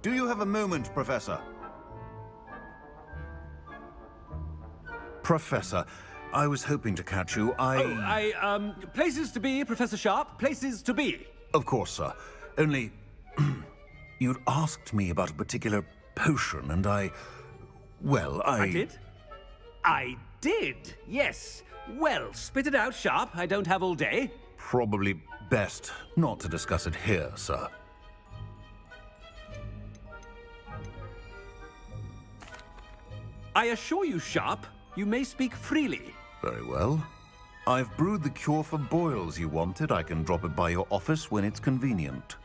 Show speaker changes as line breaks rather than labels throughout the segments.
Do you have a moment, Professor? Professor, I was hoping to catch you.
Places to be, Professor Sharp. Places to be.
Of course, sir. Only... you'd asked me about a particular potion, and well,
I did? I did, yes. Well, spit it out, Sharp. I don't have all day.
Probably best not to discuss it here, sir.
I assure you, Sharp, you may speak freely.
Very well. I've brewed the cure for boils you wanted. I can drop it by your office when it's convenient.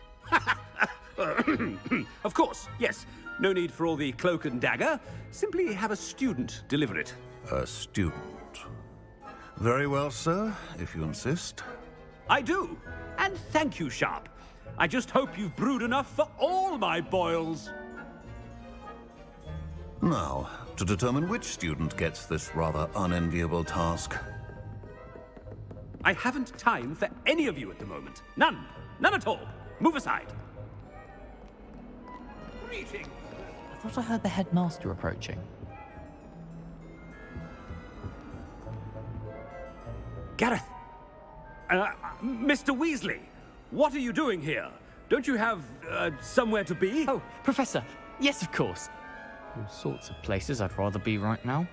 Of course, yes. No need for all the cloak and dagger. Simply have a student deliver it.
A student. Very well, sir, if you insist.
I do. And thank you, Sharp. I just hope you've brewed enough for all my boils.
Now, to determine which student gets this rather unenviable task.
I haven't time for any of you at the moment. None. None at all. Move aside. Greetings.
I thought I heard the headmaster approaching.
Gareth! Mr. Weasley, what are you doing here? Don't you have, somewhere to be?
Oh, Professor. Yes, of course. All sorts of places I'd rather be right now.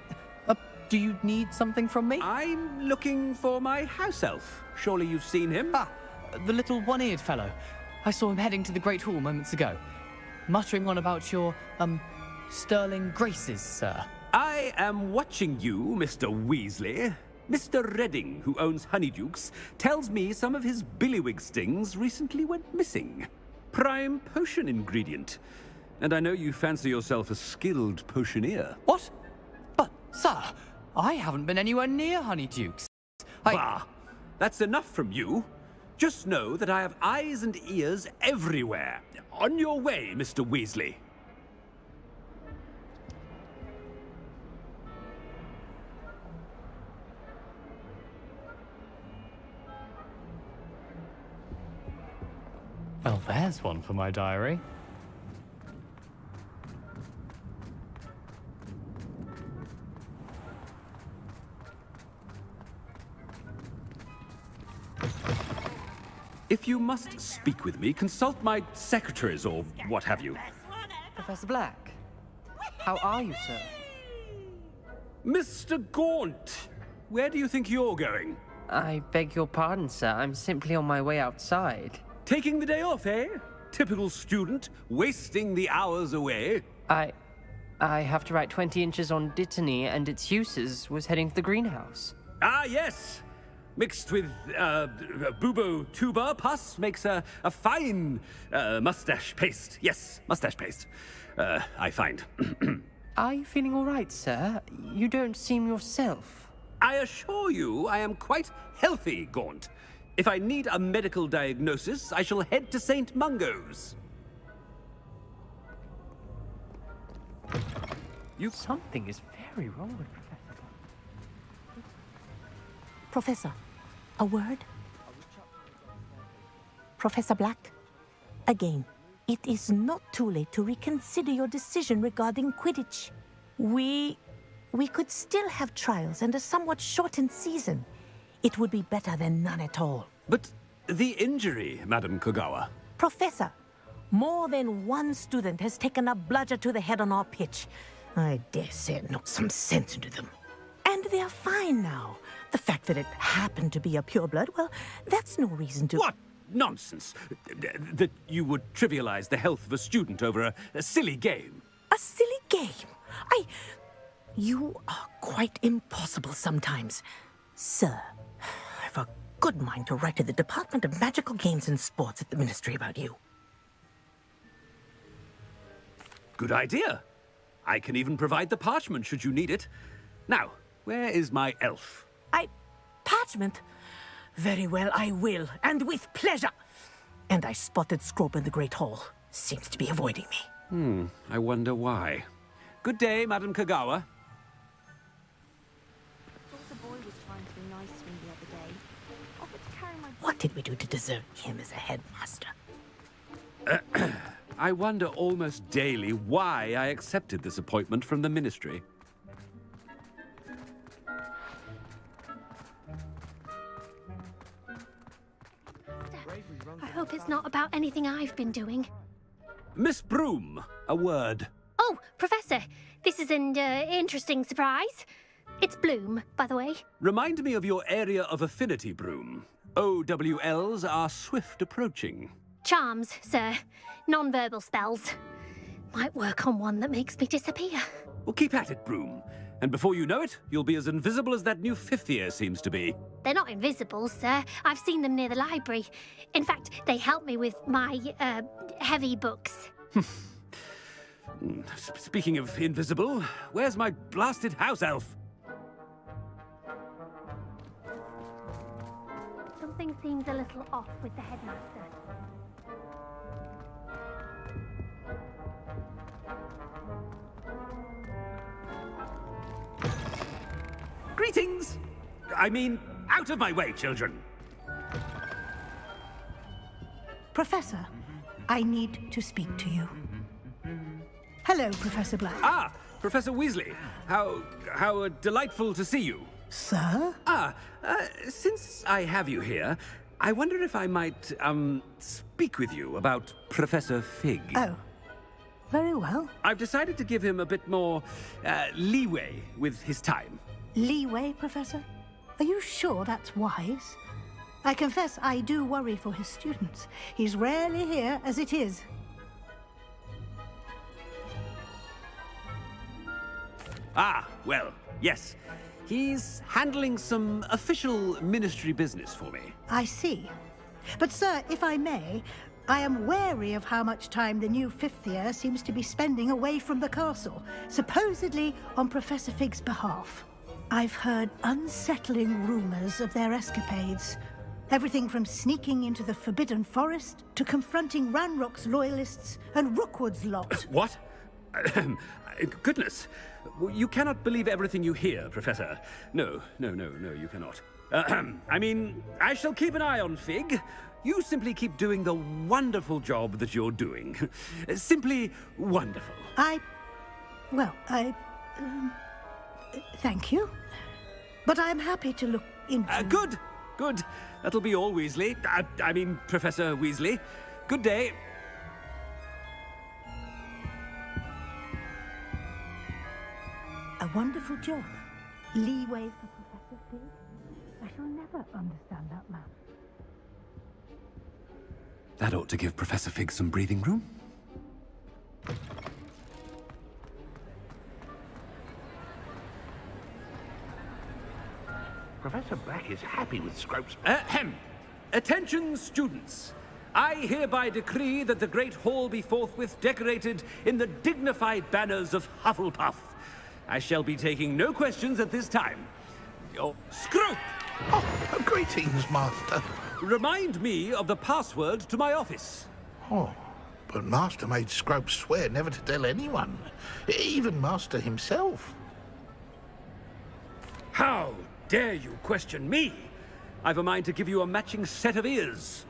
Do you need something from me?
I'm looking for my house elf. Surely you've seen him?
Ah, the little one-eared fellow. I saw him heading to the Great Hall moments ago. Muttering on about your, sterling graces, sir.
I am watching you, Mr. Weasley. Mr. Redding, who owns Honeydukes, tells me some of his billywig stings recently went missing. Prime potion ingredient. And I know you fancy yourself a skilled potioneer.
What? But, sir, I haven't been anywhere near Honeydukes.
Bah! That's enough from you. Just know that I have eyes and ears everywhere. On your way, Mr. Weasley.
Well, there's one for my diary.
If you must speak with me, consult my secretaries or what have you.
Professor Black, how are you, sir?
Mr. Gaunt, where do you think you're going?
I beg your pardon, sir. I'm simply on my way outside.
Taking the day off, eh? Typical student, wasting the hours away.
I have to write 20 inches on Dittany and its uses. Was heading to the greenhouse.
Ah, yes. Mixed with bubo tuber pus makes a fine mustache paste. Yes, mustache paste. I find.
Are you feeling all right, sir? You don't seem yourself.
I assure you I am quite healthy, Gaunt. If I need a medical diagnosis, I shall head to St. Mungo's.
Something is very wrong with Professor Black.
Professor, a word? Professor Black, again, it is not too late to reconsider your decision regarding Quidditch. We could still have trials and a somewhat shortened season. It would be better than none at all.
But the injury, Madam Kogawa.
Professor, more than one student has taken a bludger to the head on our pitch. I dare say it knocked some sense into them. And they're fine now. The fact that it happened to be a pureblood, well, that's no reason to...
What nonsense! That you would trivialize the health of a student over a silly game.
A silly game? You are quite impossible sometimes. Sir, I've a good mind to write to the Department of Magical Games and Sports at the Ministry about you.
Good idea. I can even provide the parchment should you need it. Now, where is my elf?
Parchment? Very well, I will, and with pleasure. And I spotted Scrope in the Great Hall. Seems to be avoiding me.
I wonder why. Good day, Madam Kogawa.
The boy was trying to be nice to me the other day. Offered to carry my...
What did we do to deserve him as a headmaster?
I wonder almost daily why I accepted this appointment from the Ministry.
I hope it's not about anything I've been doing.
Miss Broom, a word.
Oh, Professor, this is an interesting surprise. It's Bloom, by the way.
Remind me of your area of affinity, Broom. OWLs are swift approaching.
Charms, sir. Non-verbal spells. Might work on one that makes me disappear.
Well, keep at it, Broom. And before you know it, you'll be as invisible as that new fifth year seems to be.
They're not invisible, sir. I've seen them near the library. In fact, they help me with my, heavy books.
Speaking of invisible, where's my blasted house elf?
Something seems a little off with the headmaster.
Greetings! I mean, out of my way, children!
Professor, I need to speak to you. Hello, Professor Black.
Ah, Professor Weasley. How delightful to see you.
Sir?
Since I have you here, I wonder if I might, speak with you about Professor Fig.
Oh, very well.
I've decided to give him a bit more, leeway with his time.
Leeway, Professor? Are you sure that's wise? I confess I do worry for his students. He's rarely here as it is.
Ah, well, yes. He's handling some official ministry business for me.
I see. But, sir, if I may, I am wary of how much time the new fifth year seems to be spending away from the castle, supposedly on Professor Fig's behalf. I've heard unsettling rumors of their escapades. Everything from sneaking into the Forbidden Forest to confronting Ranrock's loyalists and Rookwood's lot.
What? Goodness. You cannot believe everything you hear, Professor. No, you cannot. I mean, I shall keep an eye on Fig. You simply keep doing the wonderful job that you're doing. Simply wonderful.
Thank you. But I'm happy to look into...
Good. That'll be all, Weasley. I mean, Professor Weasley. Good day.
A wonderful job. Leeway for Professor Fig? I shall never understand that man.
That ought to give Professor Fig some breathing room.
Professor Black is happy with Scrope's...
Ahem. Attention, students. I hereby decree that the Great Hall be forthwith decorated in the dignified banners of Hufflepuff. I shall be taking no questions at this time. Scrope!
Oh, greetings, Master.
Remind me of the password to my office.
Oh, but Master made Scrope swear never to tell anyone, even Master himself.
How dare you question me? I've a mind to give you a matching set of ears.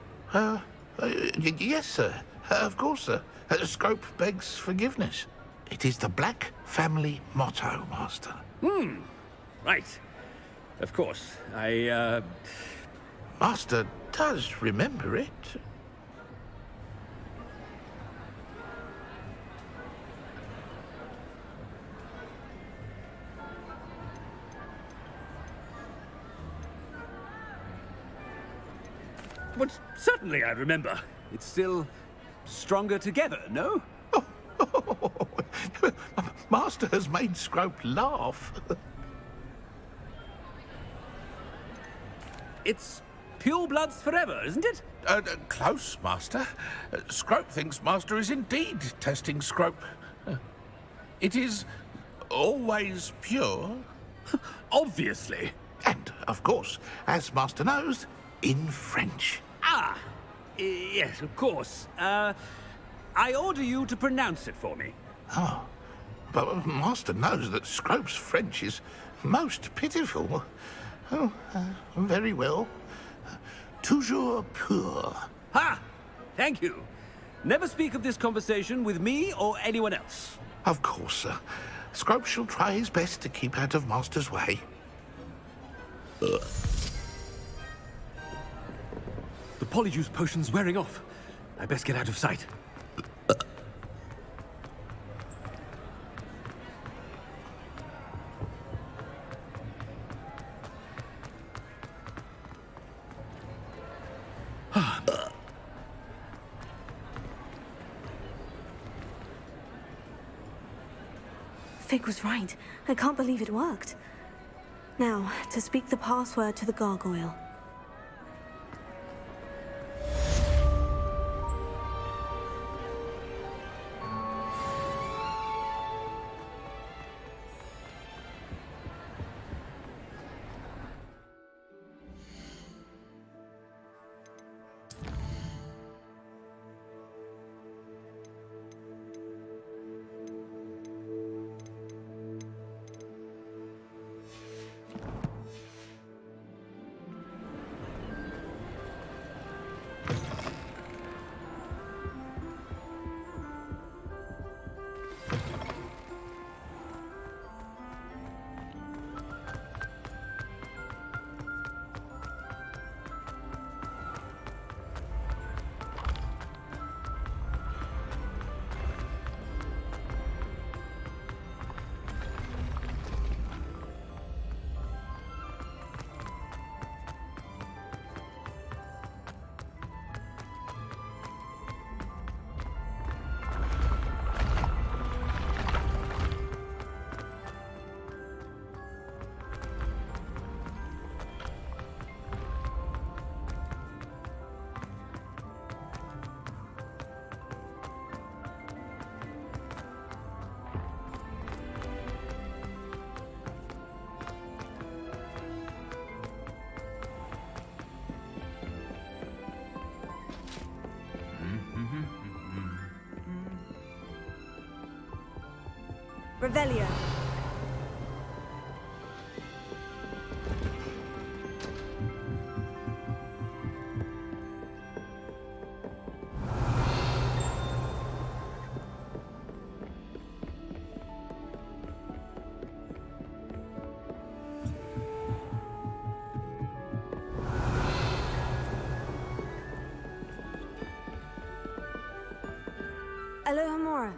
Yes, sir. Of course, sir. Scrope begs forgiveness. It is the Black family motto, Master.
Right. Of course.
Master does remember it.
But certainly I remember. It's still stronger together, no?
Master has made Scrope laugh.
It's purebloods forever, isn't it?
Close, Master. Scrope thinks Master is indeed testing Scrope. It is always pure.
Obviously.
And, of course, as Master knows, in French.
Ah, yes, of course. I order you to pronounce it for me.
Oh, but Master knows that Scrope's French is most pitiful. Oh, very well. Toujours pur.
Ha! Thank you. Never speak of this conversation with me or anyone else.
Of course, sir. Scrope shall try his best to keep out of Master's way.
The polyjuice potion's wearing off. I best get out of sight.
Fig was right. I can't believe it worked. Now, to speak the password to the gargoyle. Revelio. Alohomora.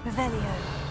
Revelio.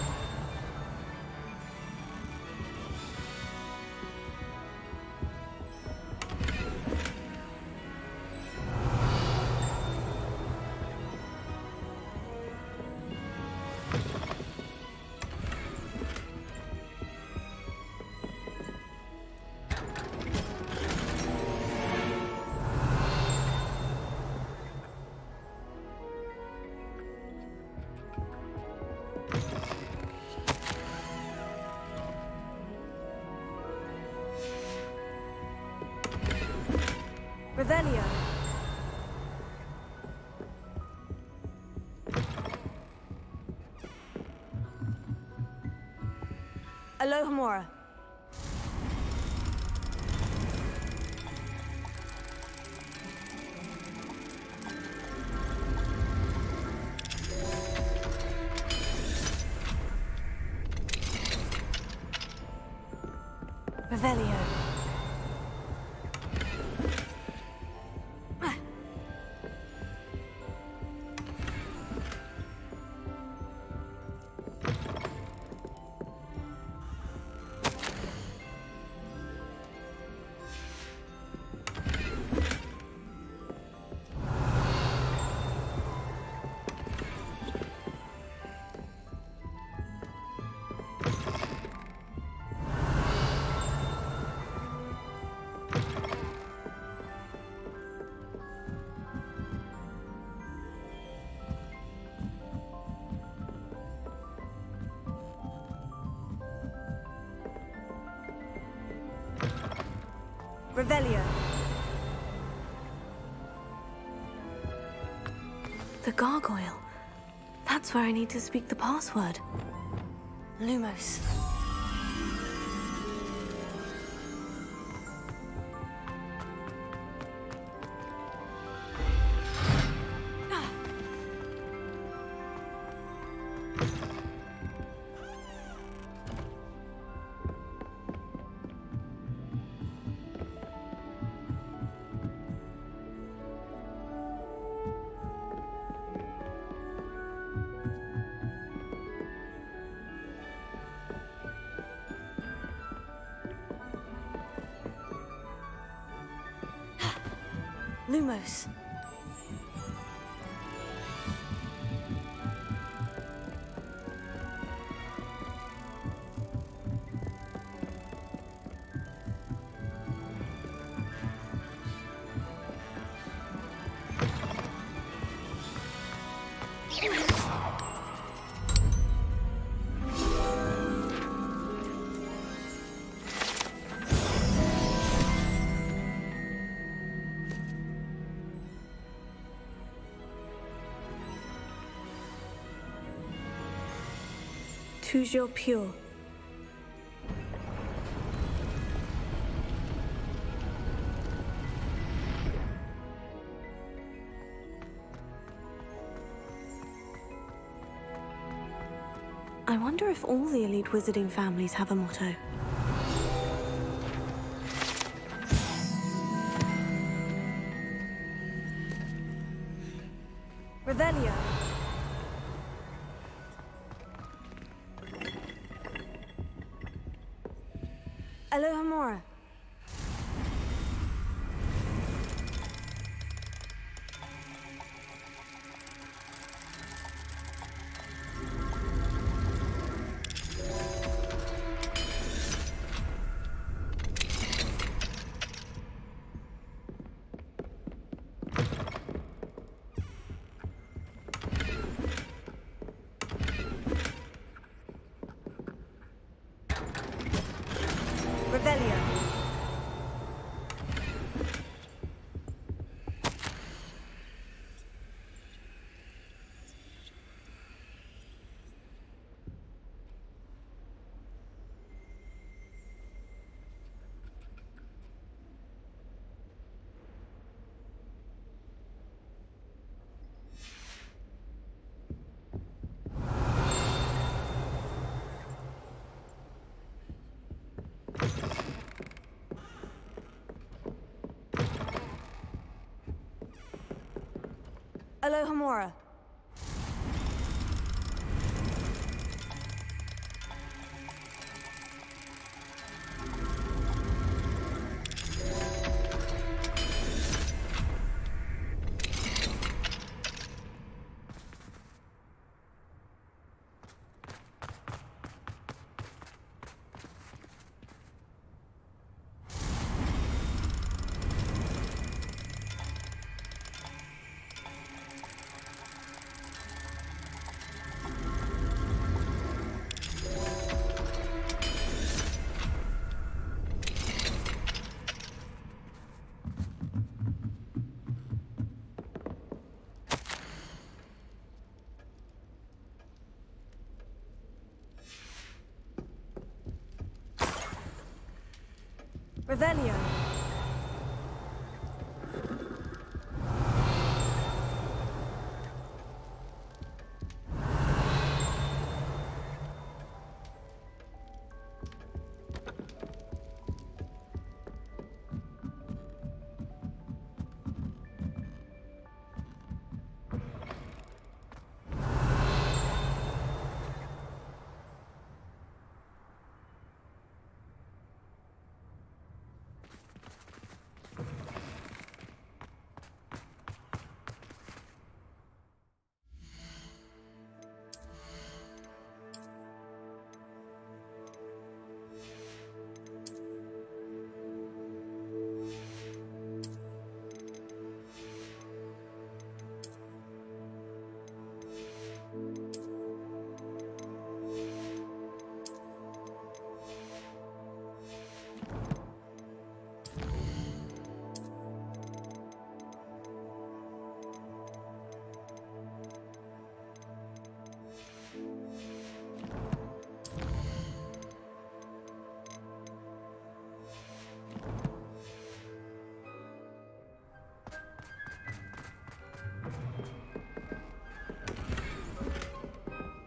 Revelio. Alohomora. Revelio. Revelio. The gargoyle. That's where I need to speak the password. Lumos. Lumos. Toujours pure. I wonder if all the elite wizarding families have a motto. Revelio. Alohomora. Revelio. Alohomora. Revelio.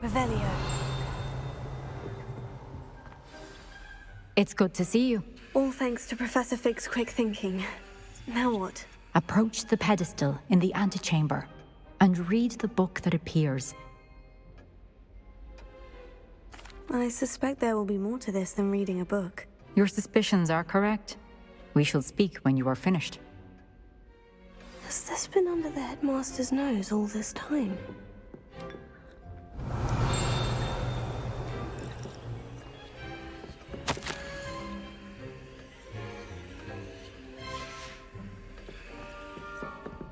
Revelio.
It's good to see you.
All thanks to Professor Fig's quick thinking. Now what?
Approach the pedestal in the antechamber and read the book that appears.
I suspect there will be more to this than reading a book.
Your suspicions are correct. We shall speak when you are finished.
Has this been under the headmaster's nose all this time?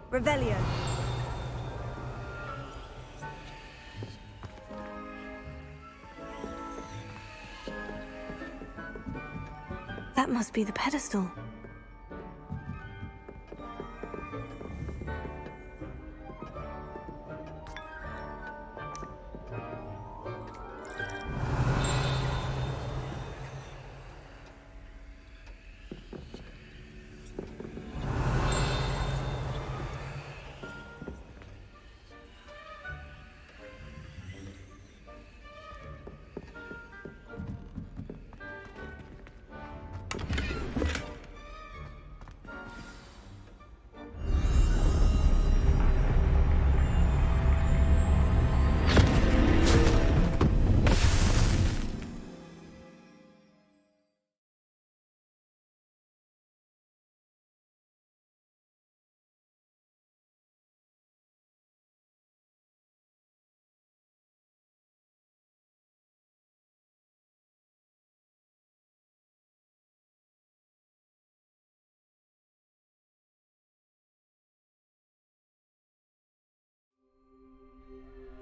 Revelio. That must be the pedestal.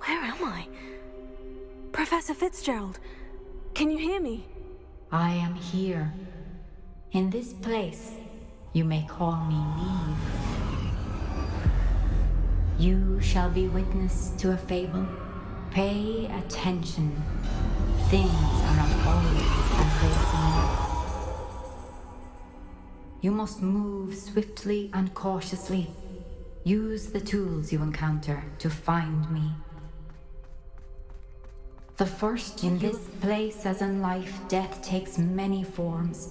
Where am I? Professor Fitzgerald, can you hear me?
I am here. In this place, you may call me Neve. You shall be witness to a fable. Pay attention. Things are not always as they seem. You must move swiftly and cautiously. Use the tools you encounter to find me. The first in this place, as in life, death takes many forms.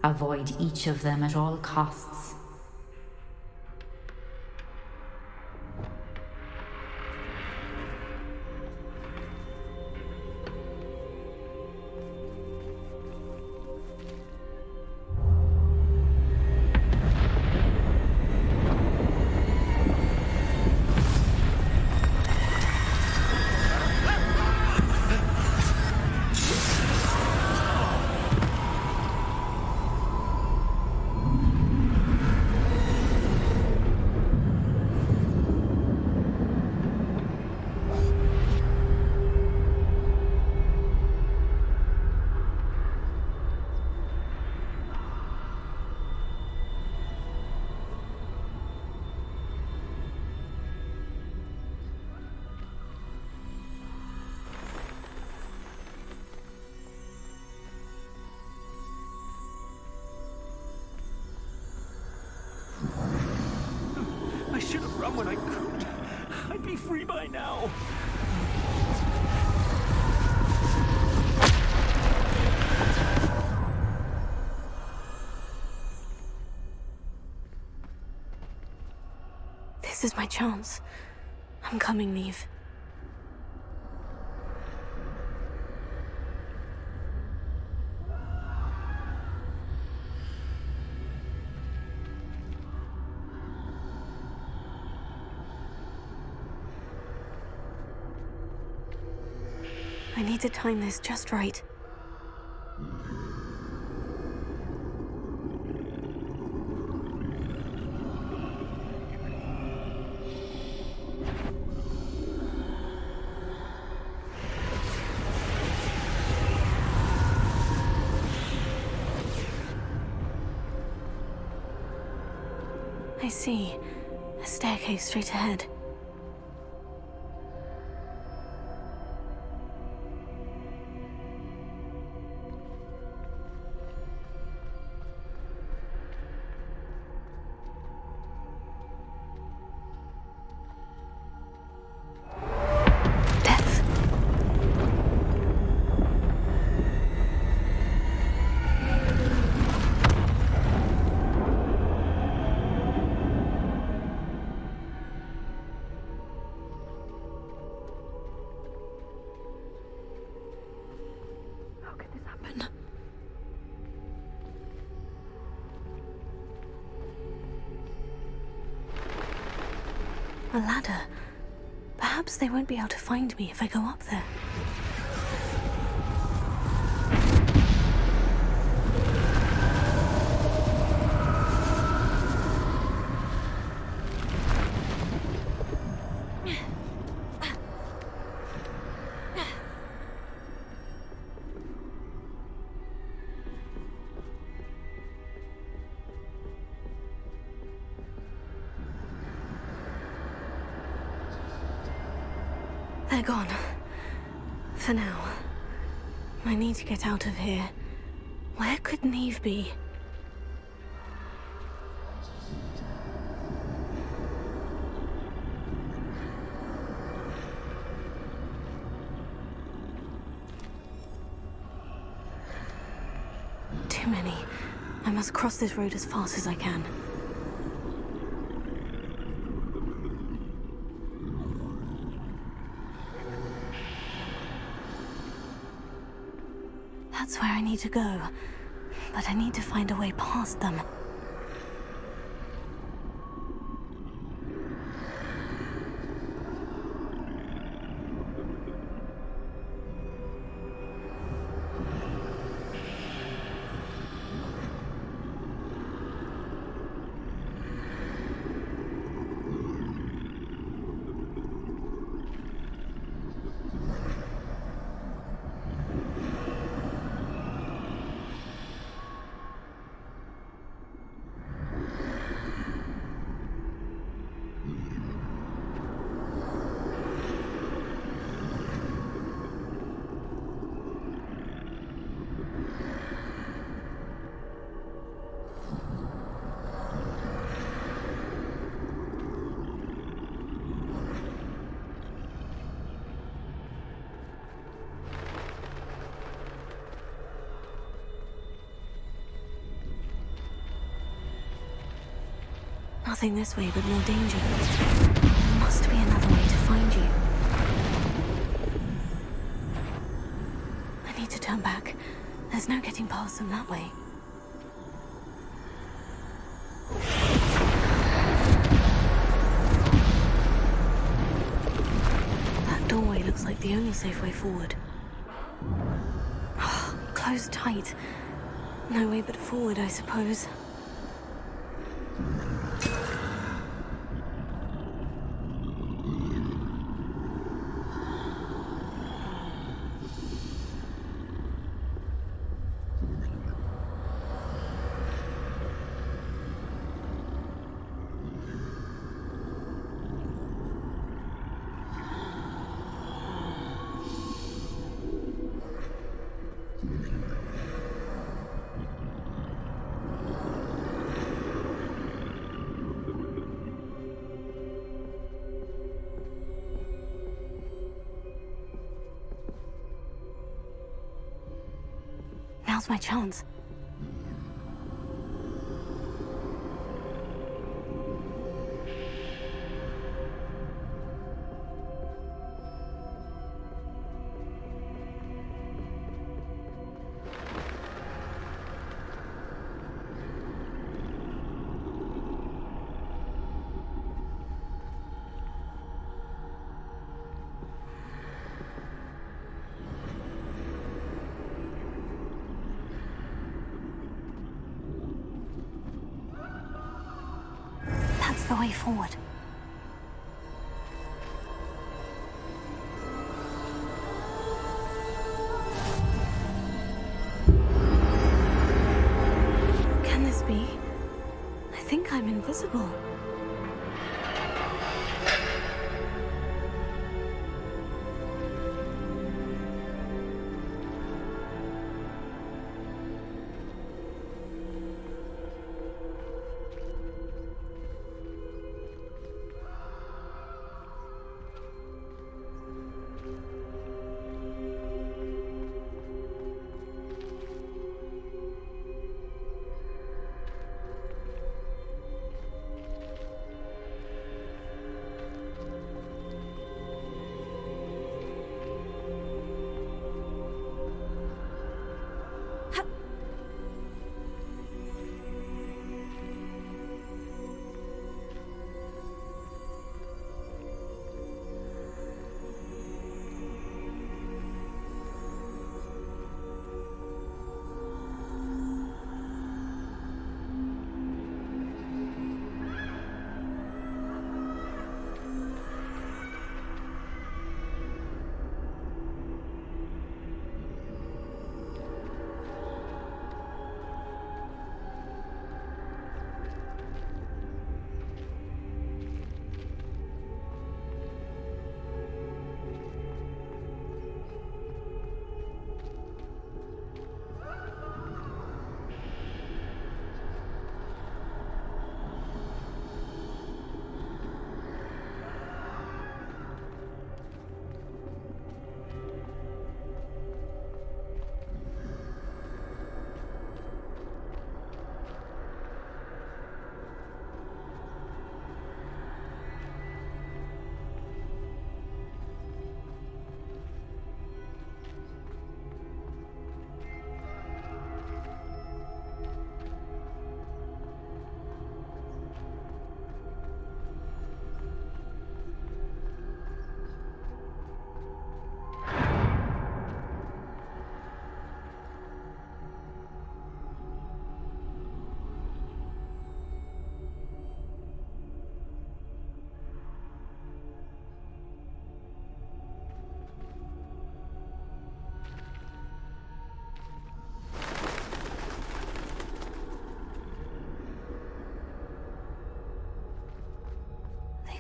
Avoid each of them at all costs.
I should have run when I could. I'd be free by now.
This is my chance. I'm coming, Neve. I need to time this just right. I see. A staircase straight ahead. Death. A ladder. Perhaps they won't be able to find me if I go up there. They're gone. For now. I need to get out of here. Where could Neve be? Too many. I must cross this road as fast as I can. That's where I need to go. But I need to find a way past them. Nothing this way but more danger. There must be another way to find you. I need to turn back. There's no getting past them that way. That doorway looks like the only safe way forward. Closed tight. No way but forward, I suppose. Now's my chance. That's the way forward. Can this be? I think I'm invisible.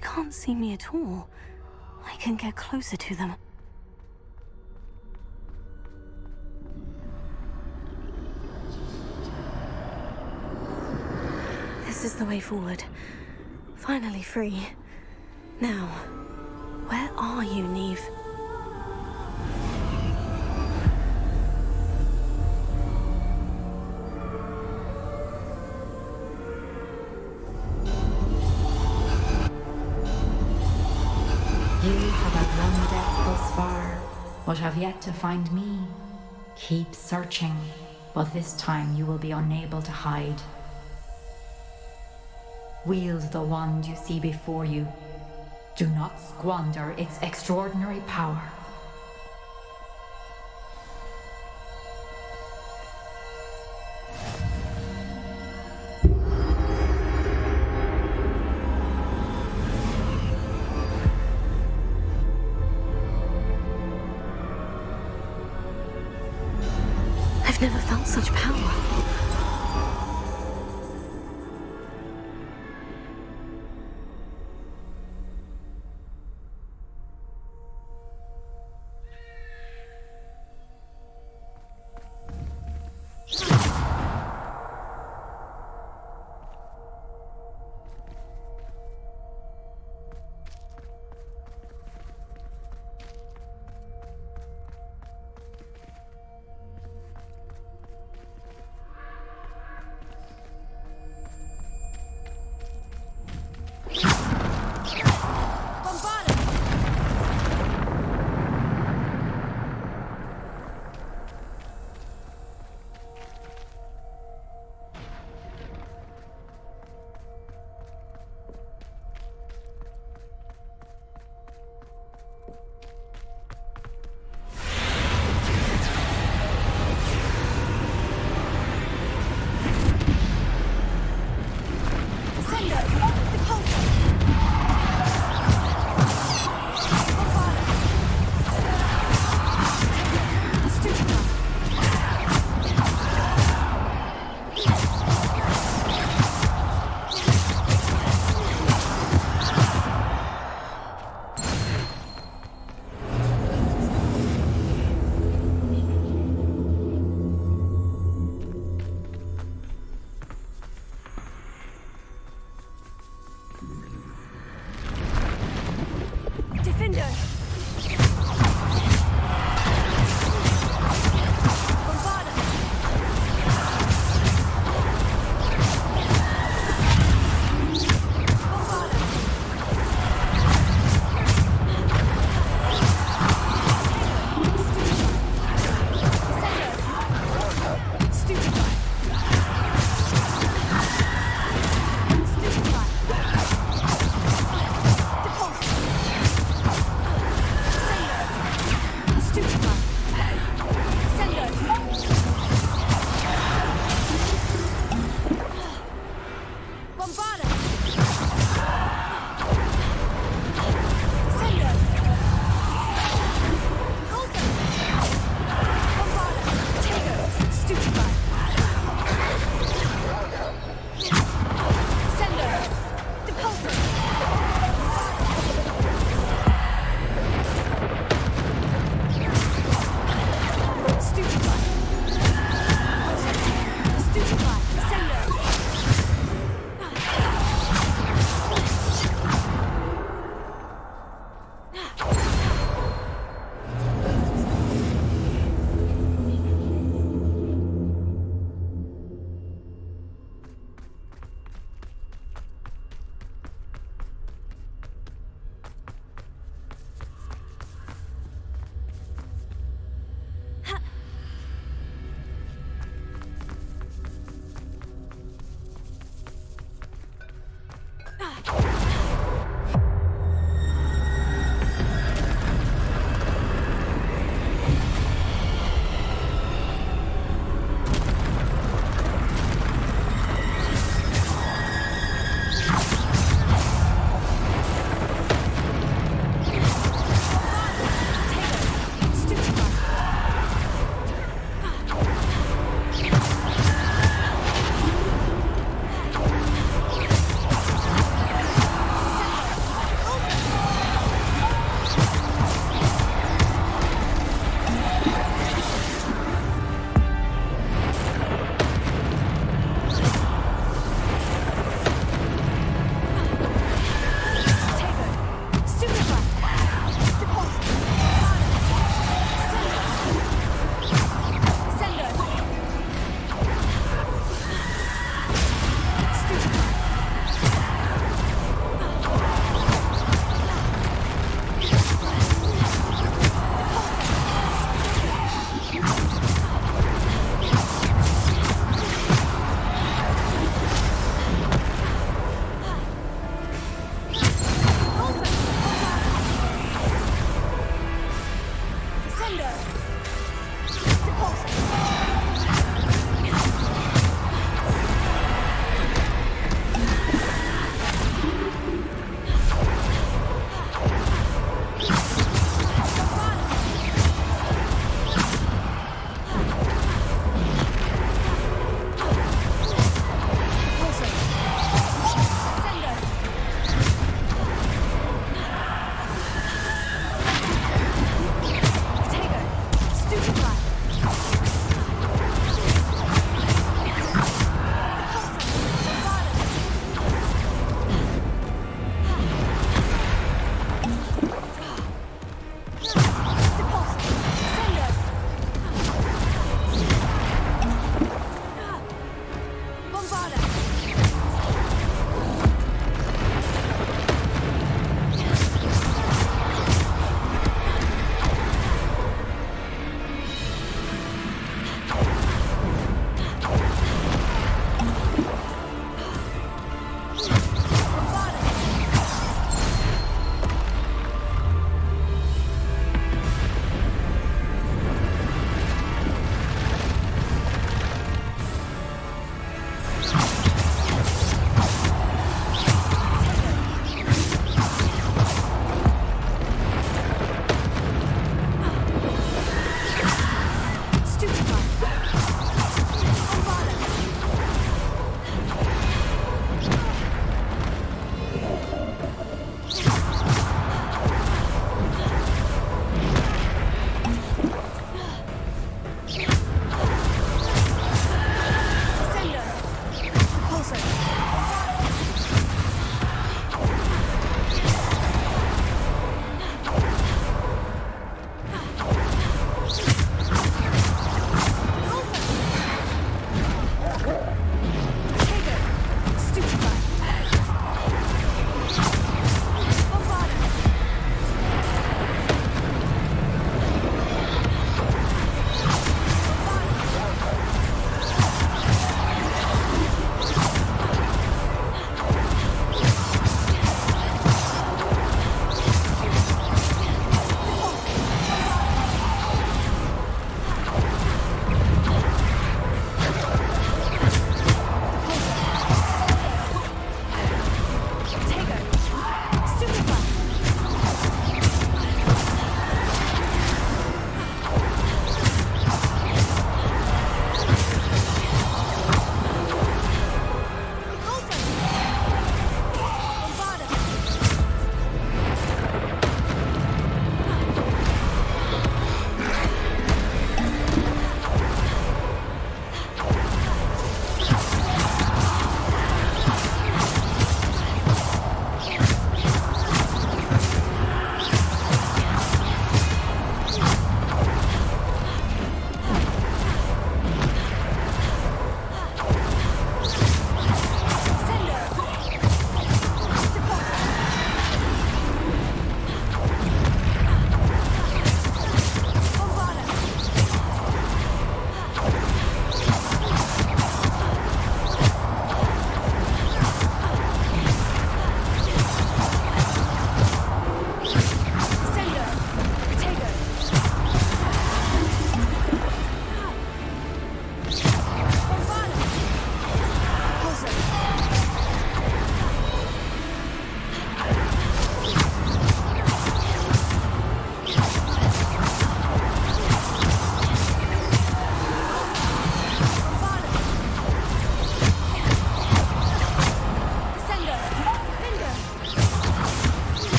They can't see me at all. I can get closer to them. This is the way forward. Finally free. Now, where are you, Neve?
You have outrun death thus far, but have yet to find me. Keep searching, but this time you will be unable to hide. Wield the wand you see before you. Do not squander its extraordinary power.
I've never felt such power.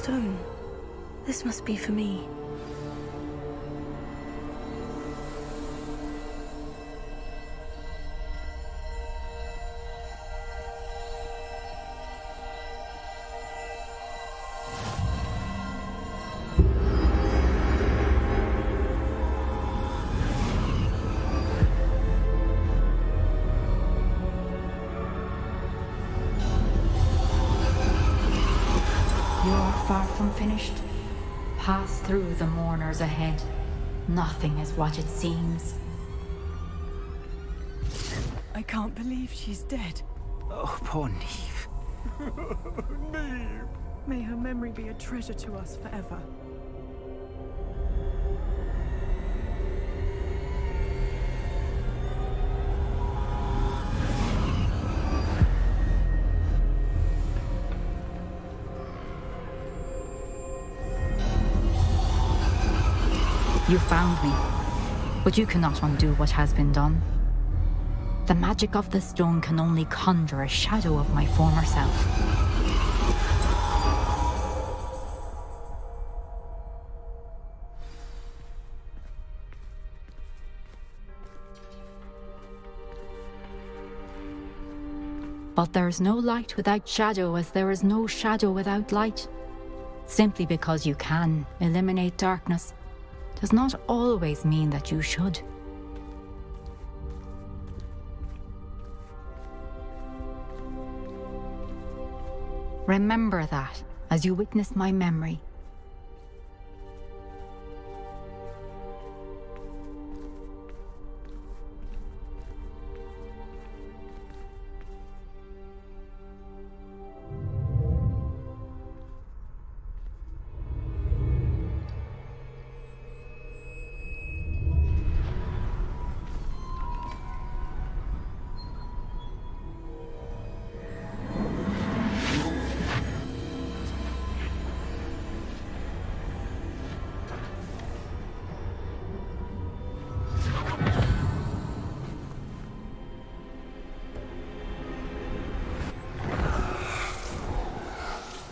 stone. This must be for me.
You're far from finished. Pass through the mourners ahead. Nothing is what it seems.
I can't believe she's dead.
Oh, poor Neve.
Neve! May her memory be a treasure to us forever.
You found me, but you cannot undo what has been done. The magic of the stone can only conjure a shadow of my former self. But there is no light without shadow, as there is no shadow without light. Simply because you can eliminate darkness does not always mean that you should. Remember that as you witness my memory.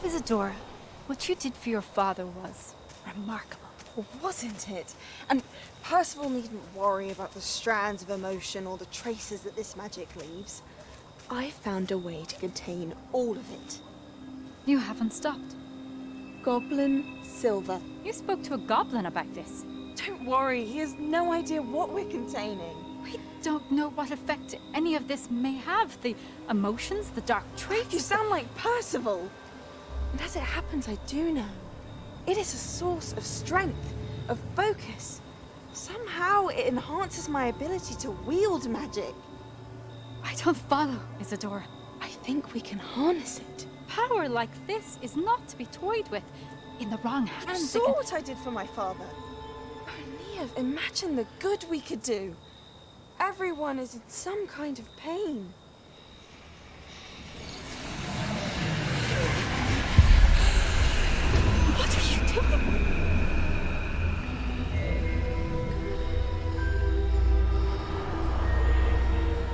Isadora, what you did for your father was remarkable, wasn't it? And Percival needn't worry about the strands of emotion or the traces that this magic leaves. I found a way to contain all of it.
You haven't stopped.
Goblin Silver.
You spoke to a goblin about this.
Don't worry, he has no idea what we're containing.
We don't know what effect any of this may have. The emotions, the dark traits.
You sound like Percival. And as it happens, I do know. It is a source of strength, of focus. Somehow it enhances my ability to wield magic.
I don't follow, Isadora.
I think we can harness it.
Power like this is not to be toyed with. In the wrong
You
hands.
saw what I did for my father. Oh, Neve, imagine the good we could do. Everyone is in some kind of pain.
What are you doing?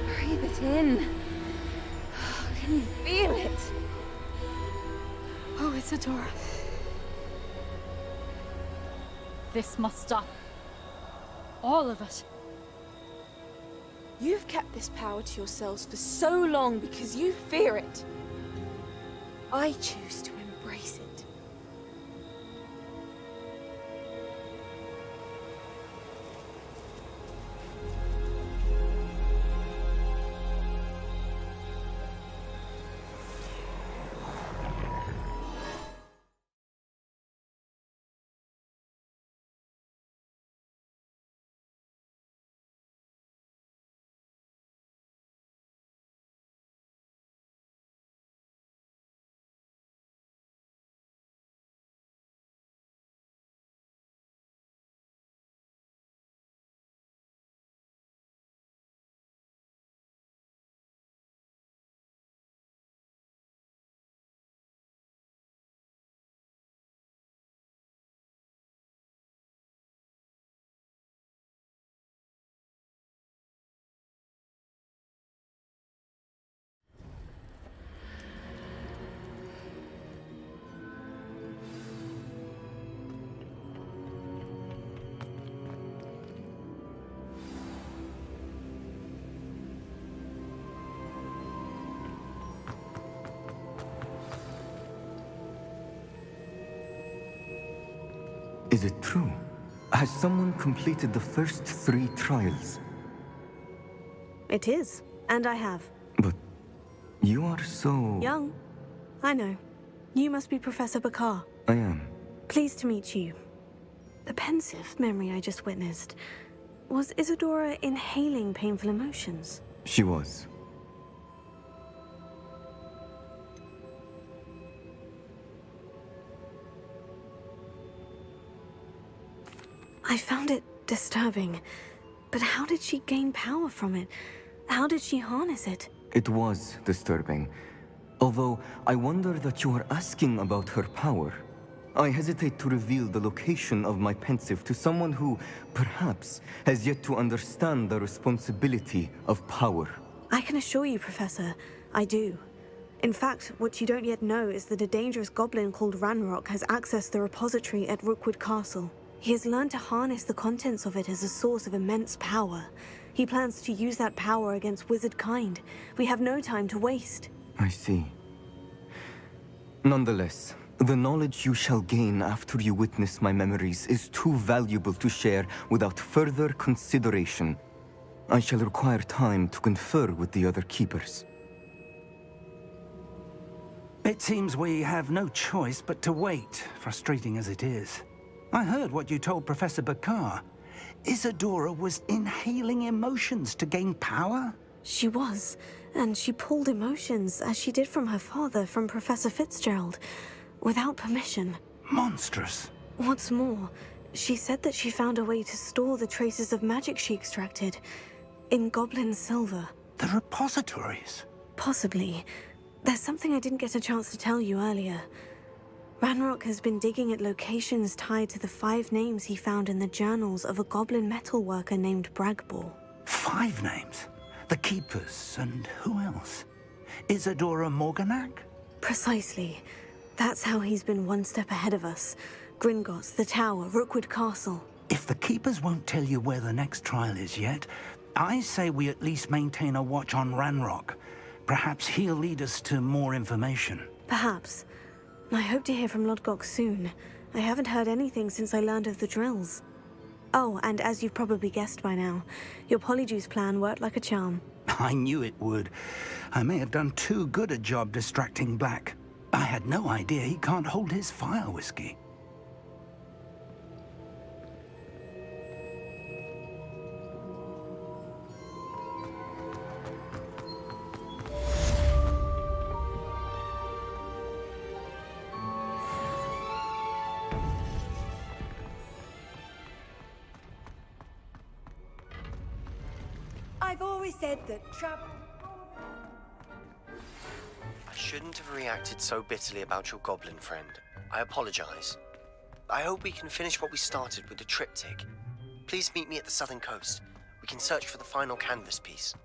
Breathe it in. Can you feel it?
Oh, Isadora. This must stop. All of it.
You've kept this power to yourselves for so long because you fear it. I choose to embrace it.
Is it true? Has someone completed the first 3 trials?
It is, and I have.
But you are so...
Young. I know. You must be Professor Bakar.
I am.
Pleased to meet you. The pensive memory I just witnessed. Was Isadora inhaling painful emotions?
She was.
I found it disturbing. But how did she gain power from it? How did she harness it?
It was disturbing. Although, I wonder that you are asking about her power. I hesitate to reveal the location of my pensive to someone who, perhaps, has yet to understand the responsibility of power.
I can assure you, Professor, I do. In fact, what you don't yet know is that a dangerous goblin called Ranrock has accessed the repository at Rookwood Castle. He has learned to harness the contents of it as a source of immense power. He plans to use that power against wizard kind. We have no time to waste.
I see. Nonetheless, the knowledge you shall gain after you witness my memories is too valuable to share without further consideration. I shall require time to confer with the other keepers.
It seems we have no choice but to wait, frustrating as it is. I heard what you told Professor Bakar. Isadora was inhaling emotions to gain power?
She was, and she pulled emotions, as she did from her father, from Professor Fitzgerald, without permission.
Monstrous.
What's more, she said that she found a way to store the traces of magic she extracted in goblin silver.
The repositories?
Possibly. There's something I didn't get a chance to tell you earlier. Ranrock has been digging at locations tied to the 5 names he found in the journals of a goblin metalworker named Bragball.
5 names? The Keepers, and who else? Isadora Morganac?
Precisely. That's how he's been one step ahead of us. Gringotts, the Tower, Rookwood Castle.
If the Keepers won't tell you where the next trial is yet, I say we at least maintain a watch on Ranrock. Perhaps he'll lead us to more information.
Perhaps. I hope to hear from Lodgok soon. I haven't heard anything since I learned of the drills. Oh, and as you've probably guessed by now, your Polyjuice plan worked like a charm.
I knew it would. I may have done too good a job distracting Black. I had no idea he can't hold his fire whiskey.
I've always said that travel...
I shouldn't have reacted so bitterly about your goblin friend. I apologize. I hope we can finish what we started with the triptych. Please meet me at the southern coast. We can search for the final canvas piece.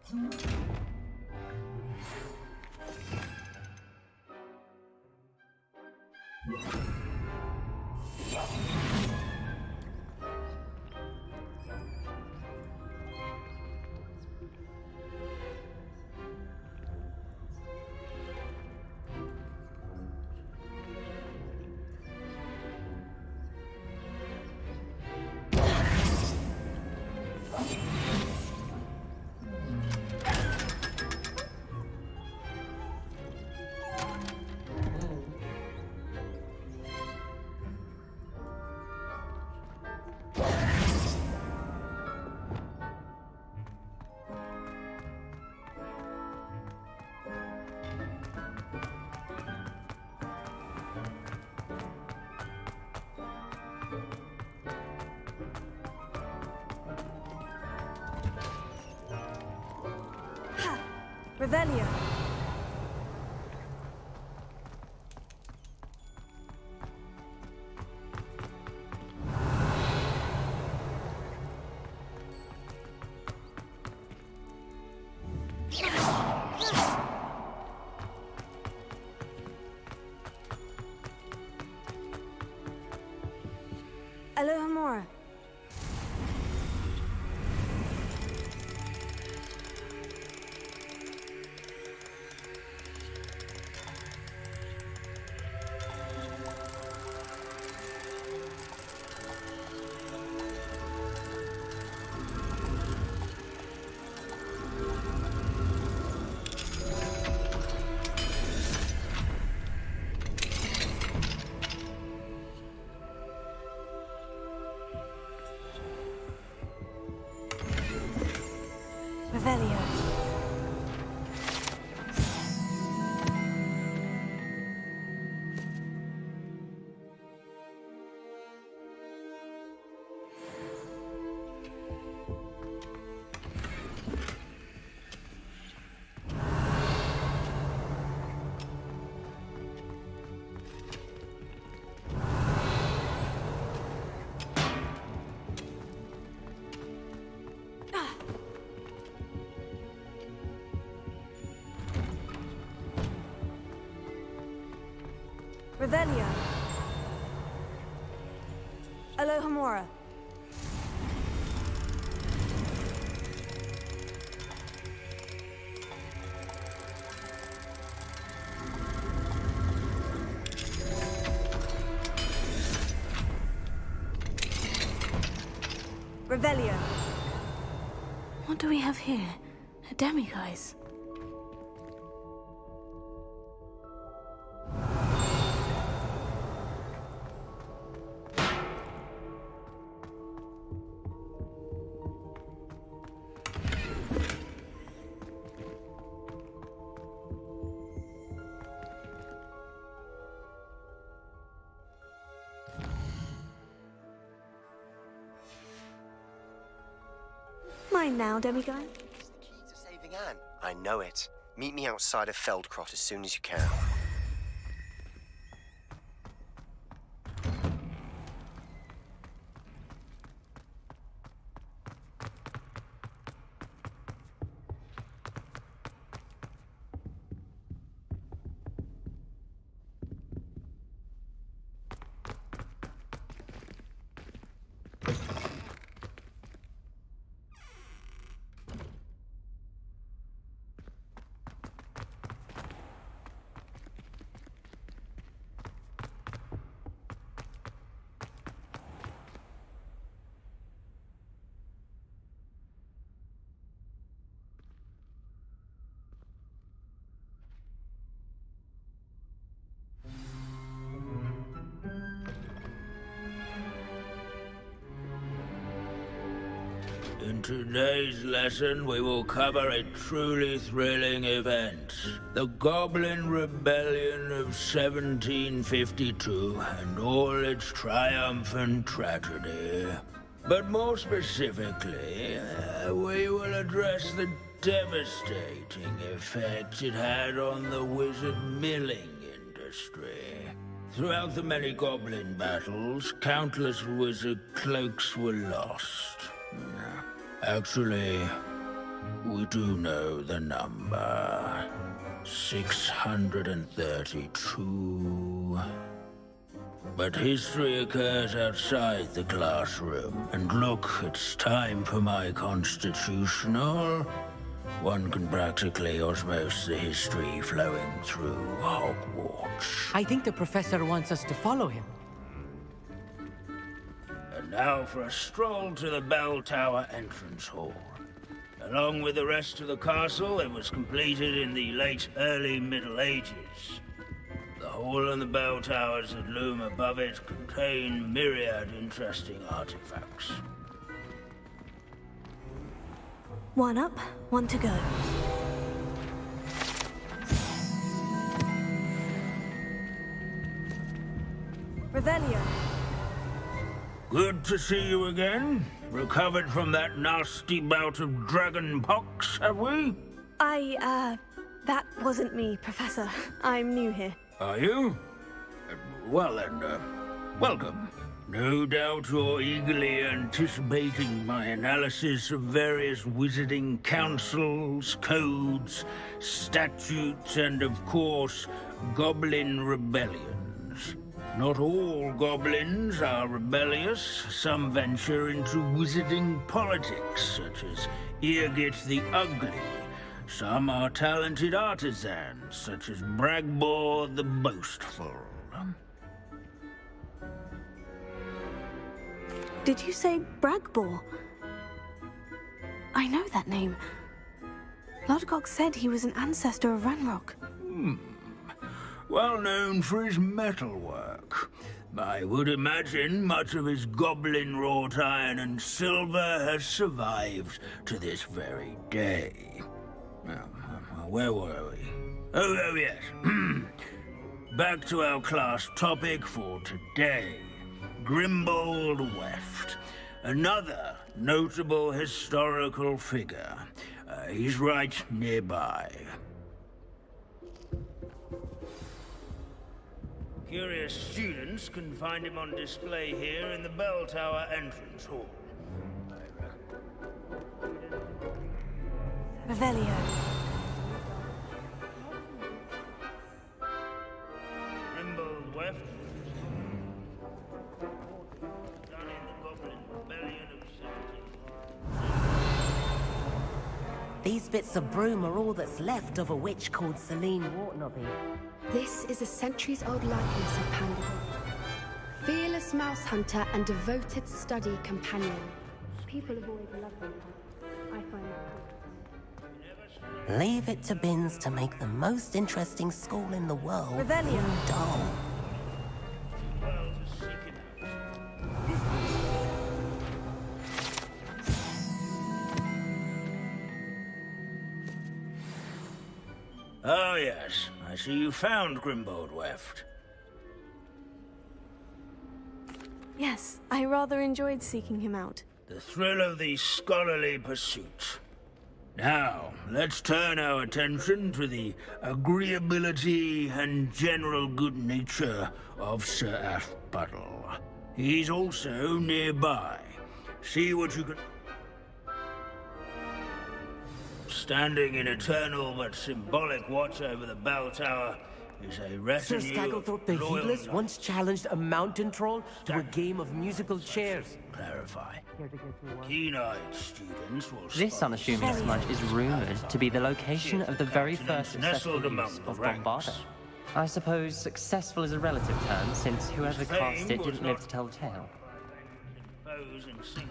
Revelio. Alohomora. Revelio. Revelio. Alohomora. Revelio. What do we have here? A demiguise. Mine now, demiguise.
It's the key to saving Anne. I know it. Meet me outside of Feldcrot as soon as you can.
In today's lesson, we will cover a truly thrilling event. The Goblin Rebellion of 1752 and all its triumphant tragedy. But more specifically, we will address the devastating effect it had on the wizard milling industry. Throughout the many goblin battles, countless wizard cloaks were lost. Actually, we do know the number. 632. But history occurs outside the classroom. And look, it's time for my constitutional. One can practically osmose the history flowing through Hogwarts.
I think the professor wants us to follow him.
And now for a stroll to the bell tower entrance hall. Along with the rest of the castle, it was completed in the early Middle Ages. The hall and the bell towers that loom above it contain myriad interesting artifacts.
One up, one to go. Revelio.
Good to see you again. Recovered from that nasty bout of dragon pox, have we?
That wasn't me, Professor. I'm new here.
Are you? Well then, welcome. No doubt you're eagerly anticipating my analysis of various wizarding councils, codes, statutes, and of course, goblin rebellions. Not all goblins are rebellious. Some venture into wizarding politics, such as Irgit the Ugly. Some are talented artisans, such as Bragbor the Boastful.
Did you say Bragbor? I know that name. Lodgok said he was an ancestor of Ranrock.
Well known for his metalwork. I would imagine much of his goblin wrought iron and silver has survived to this very day. Now, where were we? Oh yes. Back to our class topic for today. Grimbold Weft. Another notable historical figure. He's right nearby. Curious students can find him on display here in the bell tower entrance hall.
Revelio.
Grimbold Weft. Done in the Goblin Rebellion of 17...
These bits of broom are all that's left of a witch called Celine Wartnobby.
This is a centuries-old likeness of Pandagon. Fearless mouse hunter and devoted study companion. People have always loved them. I find that
Leave it to Binns to make the most interesting school in the world
Revelio.
dull.
Oh yes, I see you found Grimbold Weft.
Yes, I rather enjoyed seeking him out.
The thrill of the scholarly pursuit. Now, let's turn our attention to the agreeability and general good nature of Sir Aphpuddle. He's also nearby. See what you can... Standing in eternal but symbolic watch over the bell tower is a
Sir
retinue
Scagglethorpe the
of loyal
Heedless once challenged a mountain troll to a game of musical chairs.
Clarify. Keen-eyed students will
This
spot
unassuming
the
smudge is rumoured to be the location of the very first successful use of Bombarda. I suppose successful is a relative term, since whoever cast it didn't live to tell the tale.
foes and sing.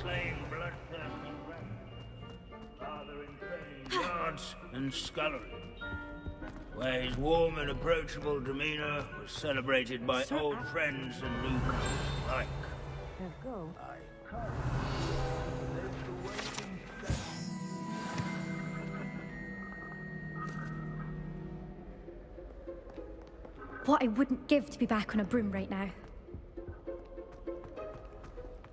Slaying bloodthirsty rats, father in training yards and scullery, where his warm and approachable demeanor was celebrated by old friends and newcomers alike.
What I wouldn't give to be back on a broom right now.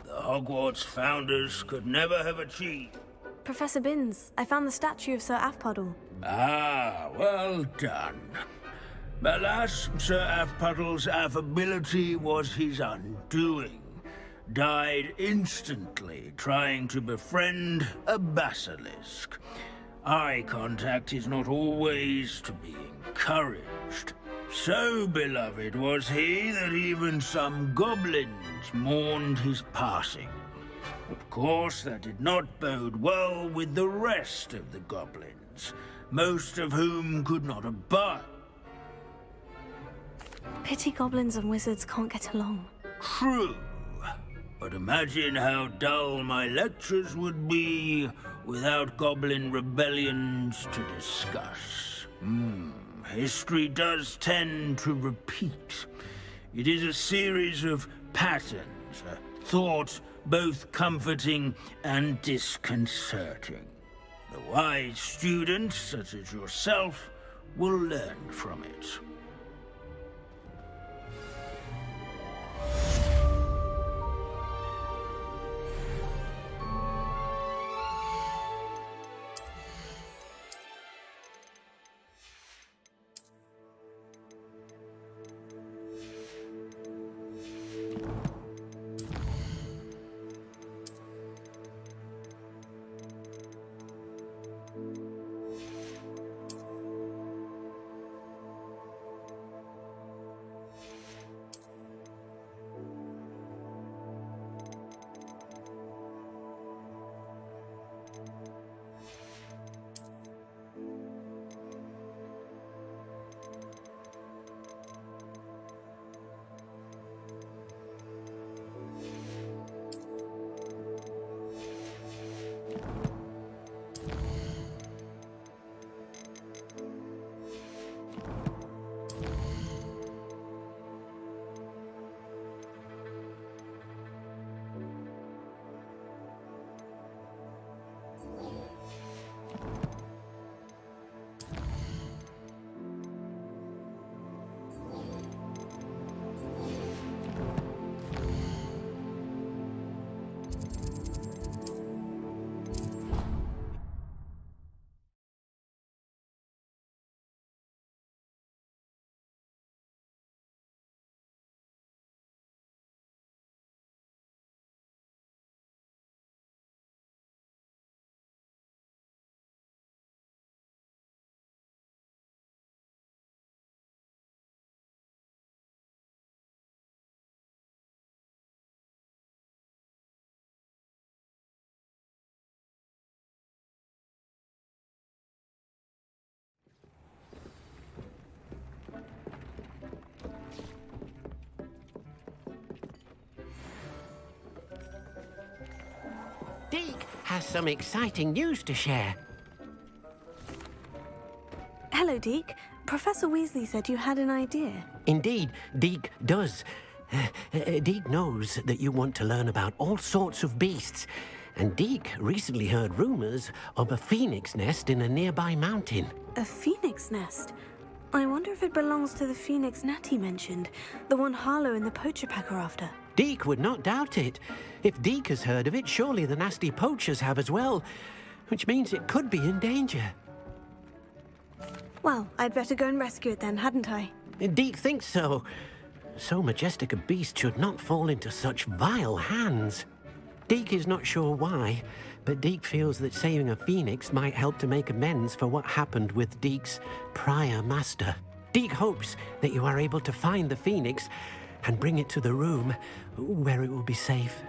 The Hogwarts founders could never have achieved.
Professor Binns, I found the statue of Sir Aphpuddle.
Ah, well done. Alas, Sir Aphpuddle's affability was his undoing. Died instantly trying to befriend a basilisk. Eye contact is not always to be encouraged. So beloved was he that even some goblins mourned his passing. Of course, that did not bode well with the rest of the goblins, most of whom could not abide.
Pity goblins and wizards can't get along.
True. But imagine how dull my lectures would be without goblin rebellions to discuss. History does tend to repeat. It is a series of patterns, a thought both comforting and disconcerting. The wise student, such as yourself, will learn from it.
Deke has some exciting news to share.
Hello, Deke. Professor Weasley said you had an idea.
Indeed, Deke does. Deke knows that you want to learn about all sorts of beasts, and Deke recently heard rumors of a phoenix nest in a nearby mountain.
A phoenix nest? I wonder if it belongs to the phoenix Natty mentioned, the one Harlow and the Poacher Pack are after.
Deke would not doubt it. If Deke has heard of it, surely the nasty poachers have as well, which means it could be in danger.
Well, I'd better go and rescue it then, hadn't I?
Deke thinks so. So majestic a beast should not fall into such vile hands. Deke is not sure why, but Deke feels that saving a phoenix might help to make amends for what happened with Deke's prior master. Deke hopes that you are able to find the phoenix and bring it to the room where it will be safe.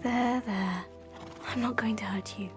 There. I'm not going to hurt you.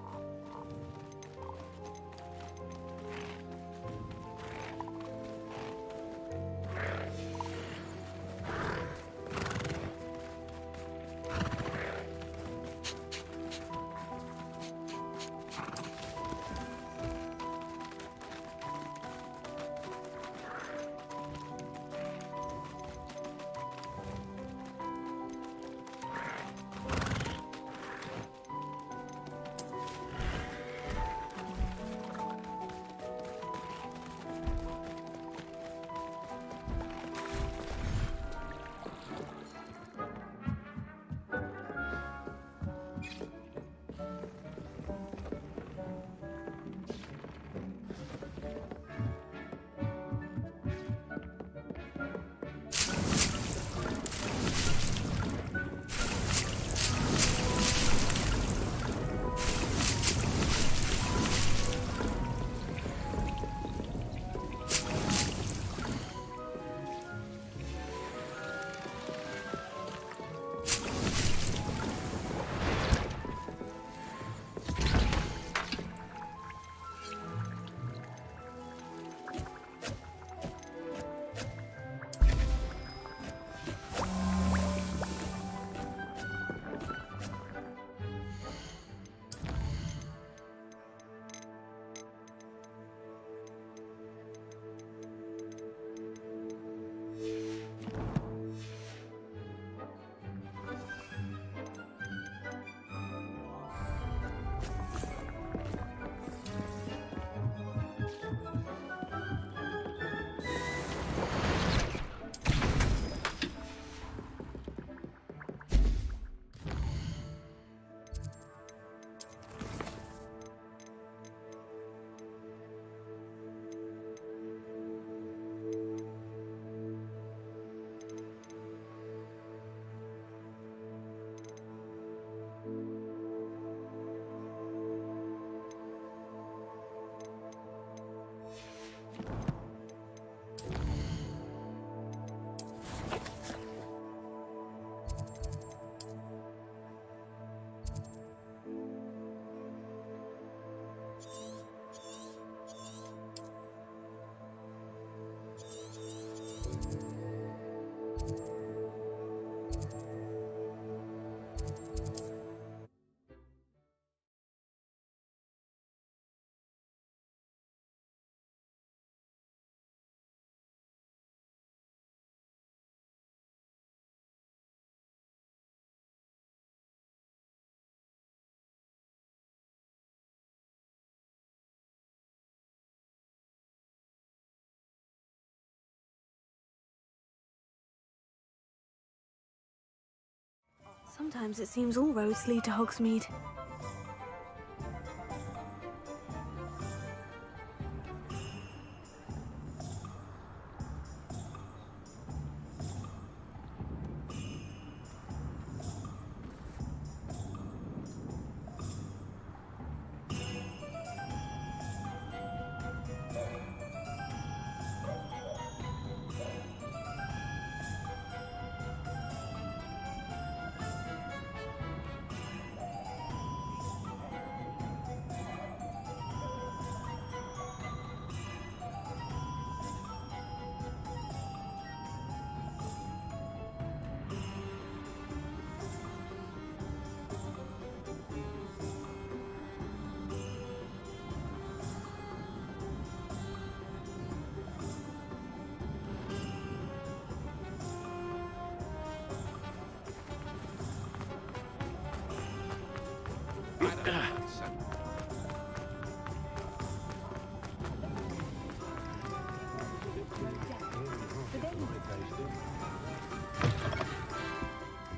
Sometimes it seems all roads lead to Hogsmeade.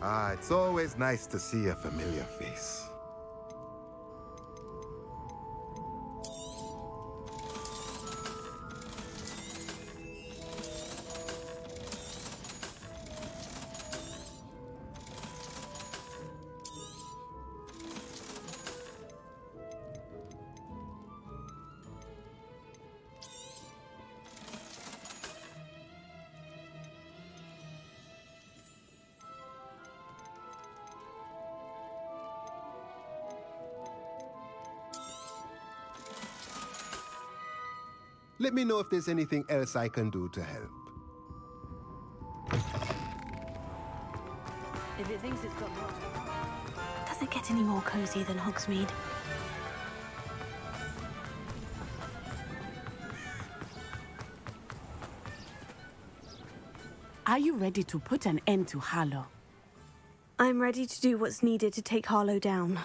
Ah, it's always nice to see a familiar face. Let me know if there's anything else I can do to help.
If it thinks it's got
Does it get any more cozy than Hogsmeade?
Are you ready to put an end to Harlow?
I'm ready to do what's needed to take Harlow down.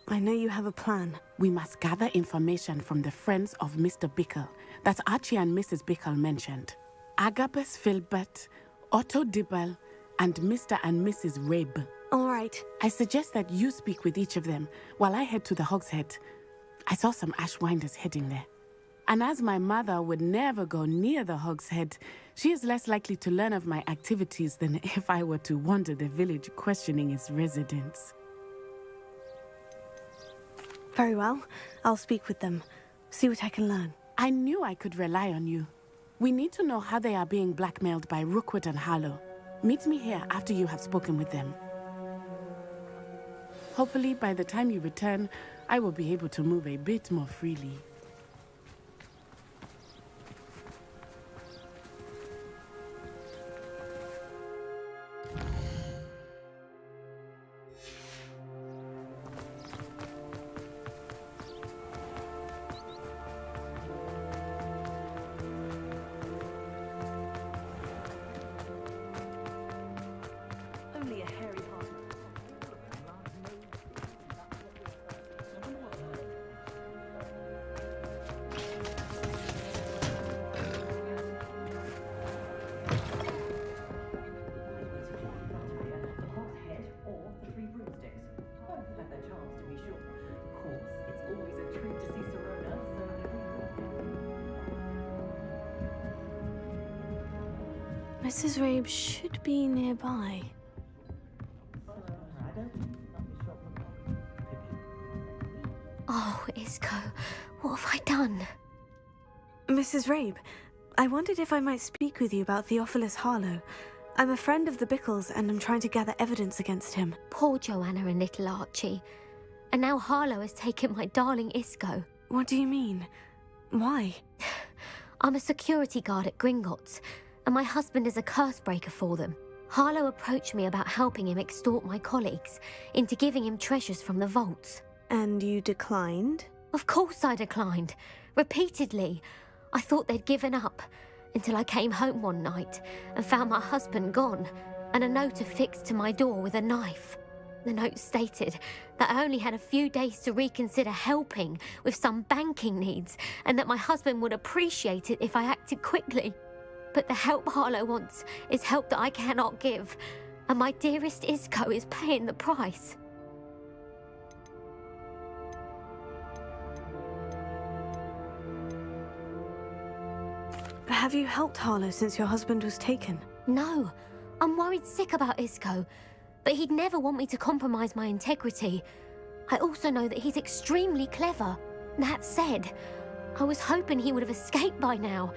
I know you have a plan.
We must gather information from the friends of Mr. Bickle that Archie and Mrs. Bickle mentioned. Agabus Filbert, Otto Dibble, and Mr. and Mrs. Rabe.
All right.
I suggest that you speak with each of them while I head to the Hogshead. I saw some Ashwinders heading there. And as my mother would never go near the Hogshead, she is less likely to learn of my activities than if I were to wander the village questioning its residents.
Very well. I'll speak with them. See what I can learn.
I knew I could rely on you. We need to know how they are being blackmailed by Rookwood and Harlow. Meet me here after you have spoken with them. Hopefully, by the time you return, I will be able to move a bit more freely.
Only a hairy part.
Mrs. Rabe should be nearby.
Oh, Isco, what have I done?
Mrs. Rabe, I wondered if I might speak with you about Theophilus Harlow. I'm a friend of the Bickles and I'm trying to gather evidence against him.
Poor Joanna and little Archie. And now Harlow has taken my darling Isco.
What do you mean? Why?
I'm a security guard at Gringotts, and my husband is a curse breaker for them. Harlow approached me about helping him extort my colleagues into giving him treasures from the vaults.
And you declined?
Of course I declined. Repeatedly. I thought they'd given up, until I came home one night and found my husband gone, and a note affixed to my door with a knife. The note stated that I only had a few days to reconsider helping with some banking needs, and that my husband would appreciate it if I acted quickly. But the help Harlow wants is help that I cannot give, and my dearest Isco is paying the price.
Have you helped Harlow since your husband was taken?
No, I'm worried sick about Isco, but he'd never want me to compromise my integrity. I also know that he's extremely clever. That said, I was hoping he would have escaped by now.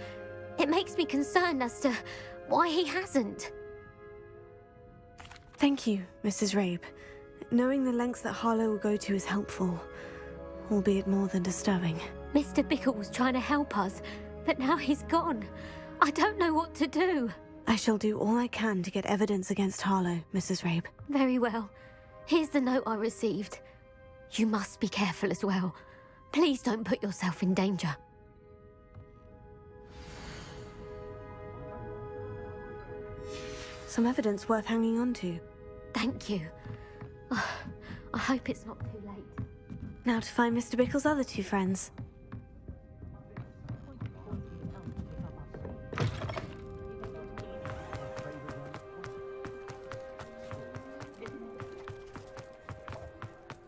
It makes me concerned as to why he hasn't.
Thank you, Mrs. Rabe. Knowing the lengths that Harlow will go to is helpful, albeit more than disturbing.
Mr. Bickle was trying to help us, but now he's gone. I don't know what to do.
I shall do all I can to get evidence against Harlow, Mrs. Rabe.
Very well. Here's the note I received. You must be careful as well. Please don't put yourself in danger.
Some evidence worth hanging on to.
Thank you. I hope it's not too late.
Now to find Mr. Bickle's other two friends.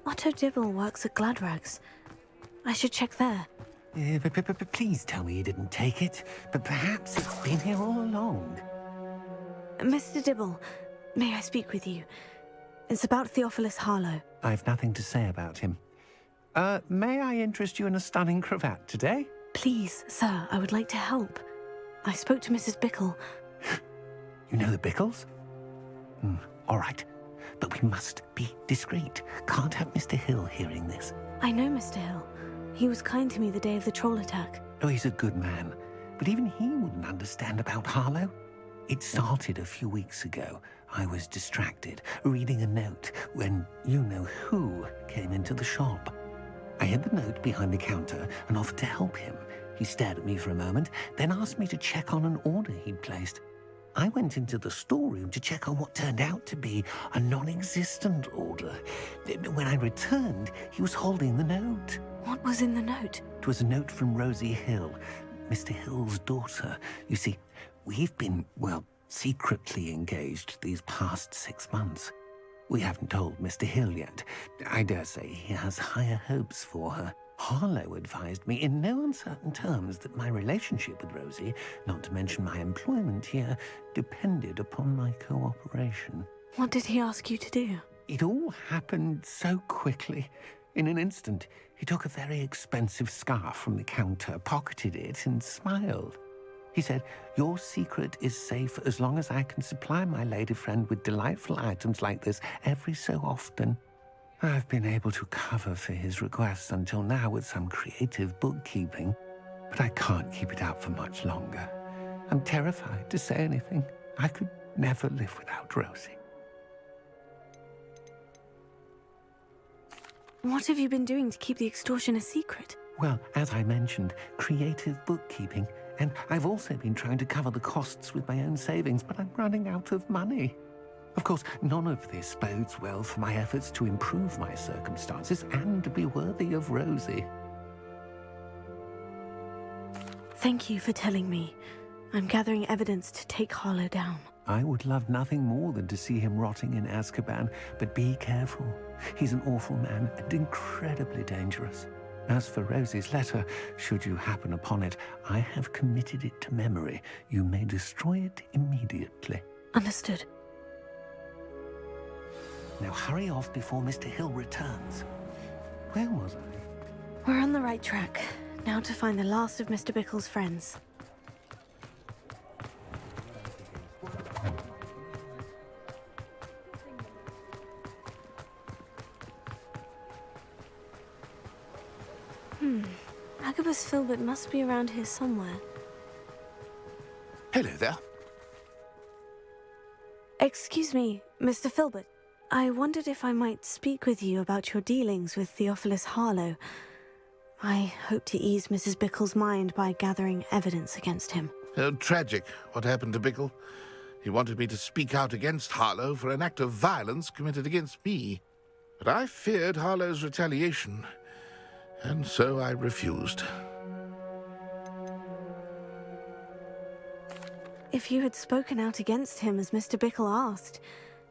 Otto Dibble works at Gladrags. I should check there.
Please tell me you didn't take it. But perhaps it's been here all along.
Mr. Dibble, may I speak with you? It's about Theophilus Harlow.
I've nothing to say about him. May I interest you in a stunning cravat today?
Please, sir, I would like to help. I spoke to Mrs. Bickle.
You know the Bickles? All right. But we must be discreet. Can't have Mr. Hill hearing this.
I know Mr. Hill. He was kind to me the day of the troll attack.
Oh, he's a good man. but even he wouldn't understand about Harlow. It started a few weeks ago. I was distracted, reading a note, when you-know-who came into the shop. I hid the note behind the counter and offered to help him. He stared at me for a moment, then asked me to check on an order he'd placed. I went into the storeroom to check on what turned out to be a non-existent order. When I returned, he was holding the note.
What was in the note?
It was a note from Rosie Hill, Mr. Hill's daughter. You see, we've been, well, secretly engaged these past 6 months. We haven't told Mr. Hill yet. I dare say he has higher hopes for her. Harlow advised me in no uncertain terms that my relationship with Rosie, not to mention my employment here, depended upon my cooperation.
What did he ask you to do?
It all happened so quickly. In an instant, he took a very expensive scarf from the counter, pocketed it, and smiled. He said, "Your secret is safe as long as I can supply my lady friend with delightful items like this every so often." I've been able to cover for his requests until now with some creative bookkeeping, but I can't keep it up for much longer. I'm terrified to say anything. I could never live without Rosie.
What have you been doing to keep the extortion a secret?
Well, as I mentioned, creative bookkeeping, and I've also been trying to cover the costs with my own savings, but I'm running out of money. Of course, none of this bodes well for my efforts to improve my circumstances and to be worthy of Rosie.
Thank you for telling me. I'm gathering evidence to take Harlow down.
I would love nothing more than to see him rotting in Azkaban, but be careful. He's an awful man and incredibly dangerous. As for Rosie's letter, should you happen upon it, I have committed it to memory. You may destroy it immediately.
Understood.
Now hurry off before Mr. Hill returns. Where was I?
We're on the right track. Now to find the last of Mr. Bickle's friends. Agabus Filbert must be around here somewhere.
Hello there.
Excuse me, Mr. Filbert. I wondered if I might speak with you about your dealings with Theophilus Harlow. I hope to ease Mrs. Bickle's mind by gathering evidence against him.
Tragic, what happened to Bickle. He wanted me to speak out against Harlow for an act of violence committed against me. But I feared Harlow's retaliation, and so I refused.
If you had spoken out against him as Mr. Bickle asked,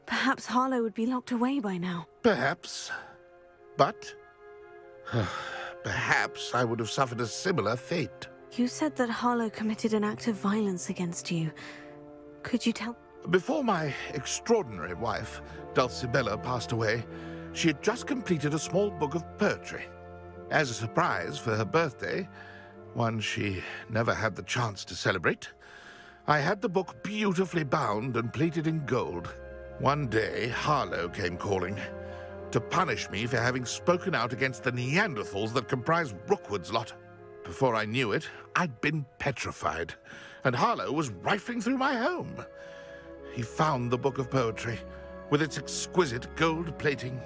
perhaps Harlow would be locked away by now.
Perhaps. But perhaps I would have suffered a similar fate.
You said that Harlow committed an act of violence against you. Could you tell?
Before my extraordinary wife, Dulcibella, passed away, she had just completed a small book of poetry. As a surprise for her birthday, one she never had the chance to celebrate, I had the book beautifully bound and plated in gold. One day, Harlow came calling to punish me for having spoken out against the Neanderthals that comprise Rookwood's lot. Before I knew it, I'd been petrified, and Harlow was rifling through my home. He found the book of poetry, with its exquisite gold plating.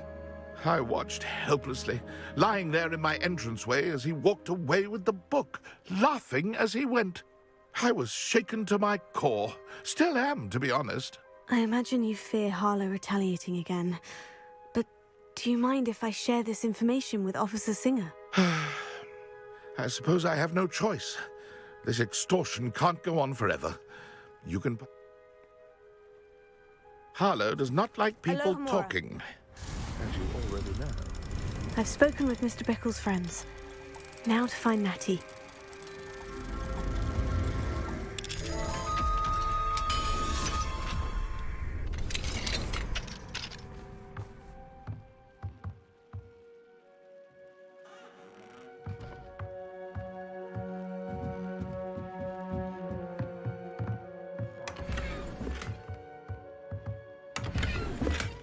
I watched helplessly, lying there in my entranceway as he walked away with the book, laughing as he went. I was shaken to my core. Still am, to be honest.
I imagine you fear Harlow retaliating again. But do you mind if I share this information with Officer Singer?
I suppose I have no choice. This extortion can't go on forever. You can... Harlow does not like people talking, as you already know.
I've spoken with Mr. Bickle's friends. Now to find Natty.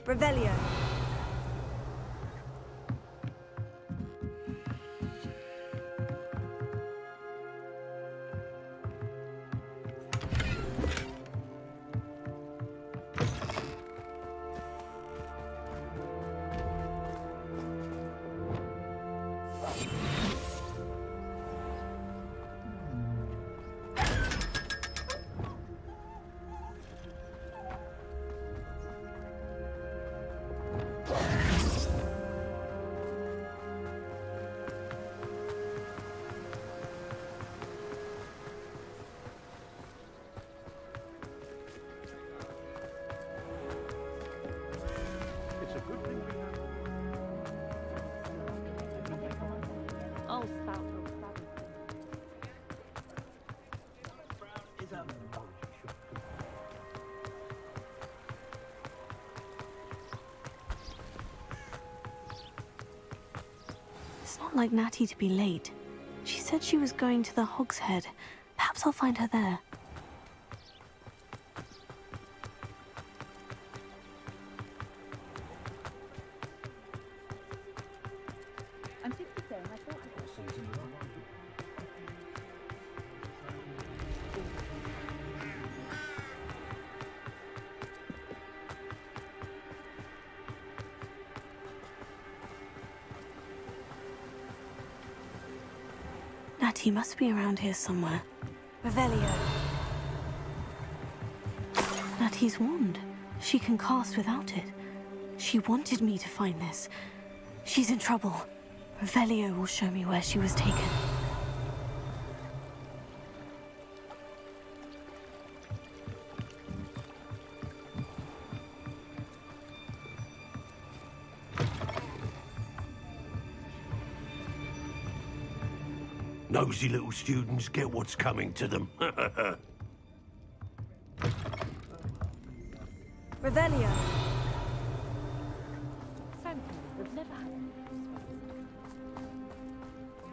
Revelio.
I'll spout no savage.
It's not like Natty to be late. She said she was going to the Hog's Head. Perhaps I'll find her there. Natty must be around here somewhere. Revelio. Natty's wand. She can cast without it. She wanted me to find this. She's in trouble. Revelio will show me where she was taken.
Nosy little students get what's coming to them.
Revelio.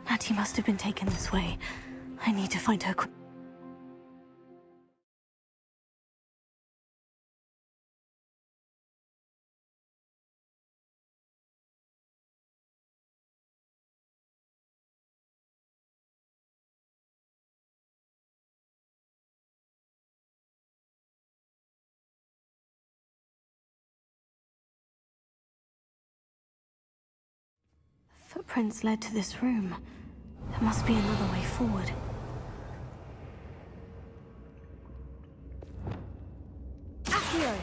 Natty must have been taken this way. I need to find her quick. Footprints led to this room. There must be another way forward. Accio!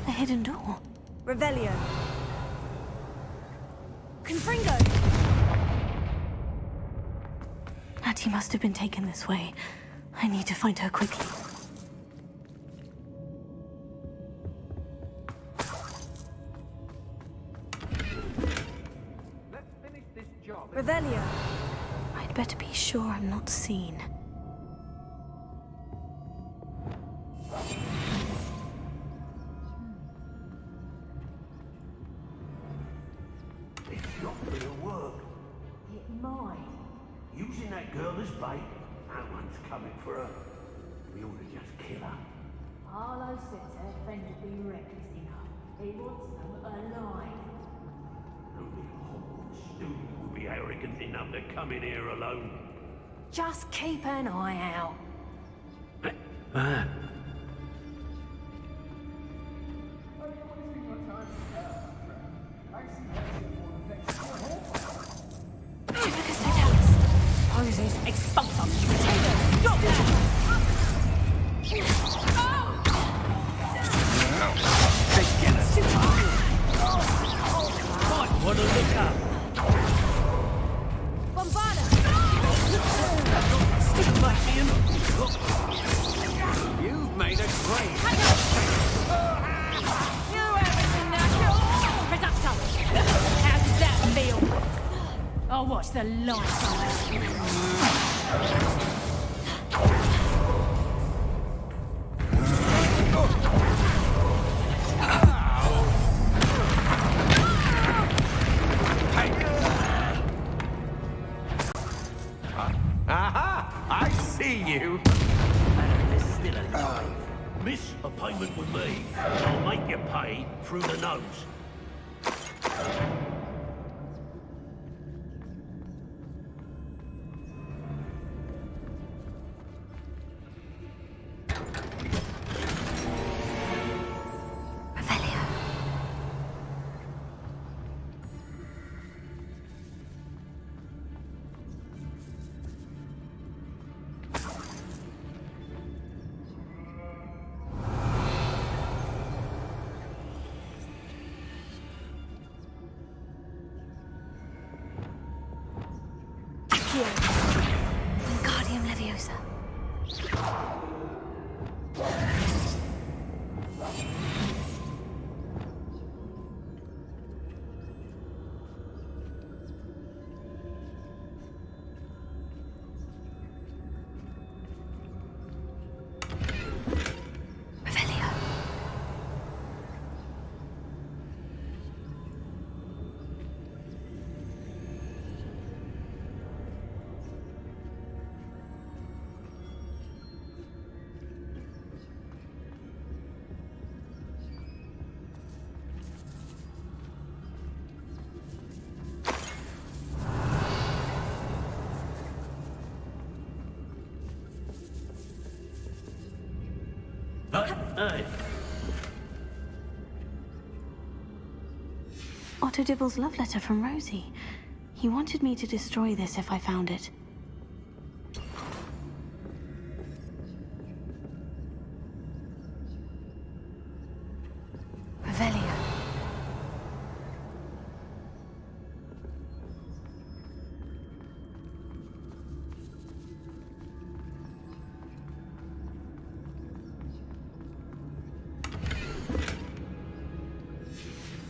A hidden door. Revelio. Confringo! Natty must have been taken this way. I need to find her quickly.
Let's finish this job.
Revelio. I'd better be sure I'm not seen.
It's not gonna work.
It might.
Using that girl as bait, no one's coming for her. We ought to just kill her.
Harlow says her friend would be reckless enough. He wants them alive.
Only a Hogwarts student would be arrogant enough to come in here alone.
Just keep an eye out.
Ah.
Moses, expulsum! Potato! Stop that!
Might want to look up.
Bombarda!
You've made a great.
You haven't seen that! Reducto! How does that feel? I'll watch the lights on it.
Aha! I see you.
And they're still alive. Miss a payment with me, and I'll make you pay through the nose.
Accio. Wingardium Leviosa.
Otto Dibble's love letter from Rosie. He wanted me to destroy this if I found it. Revelio.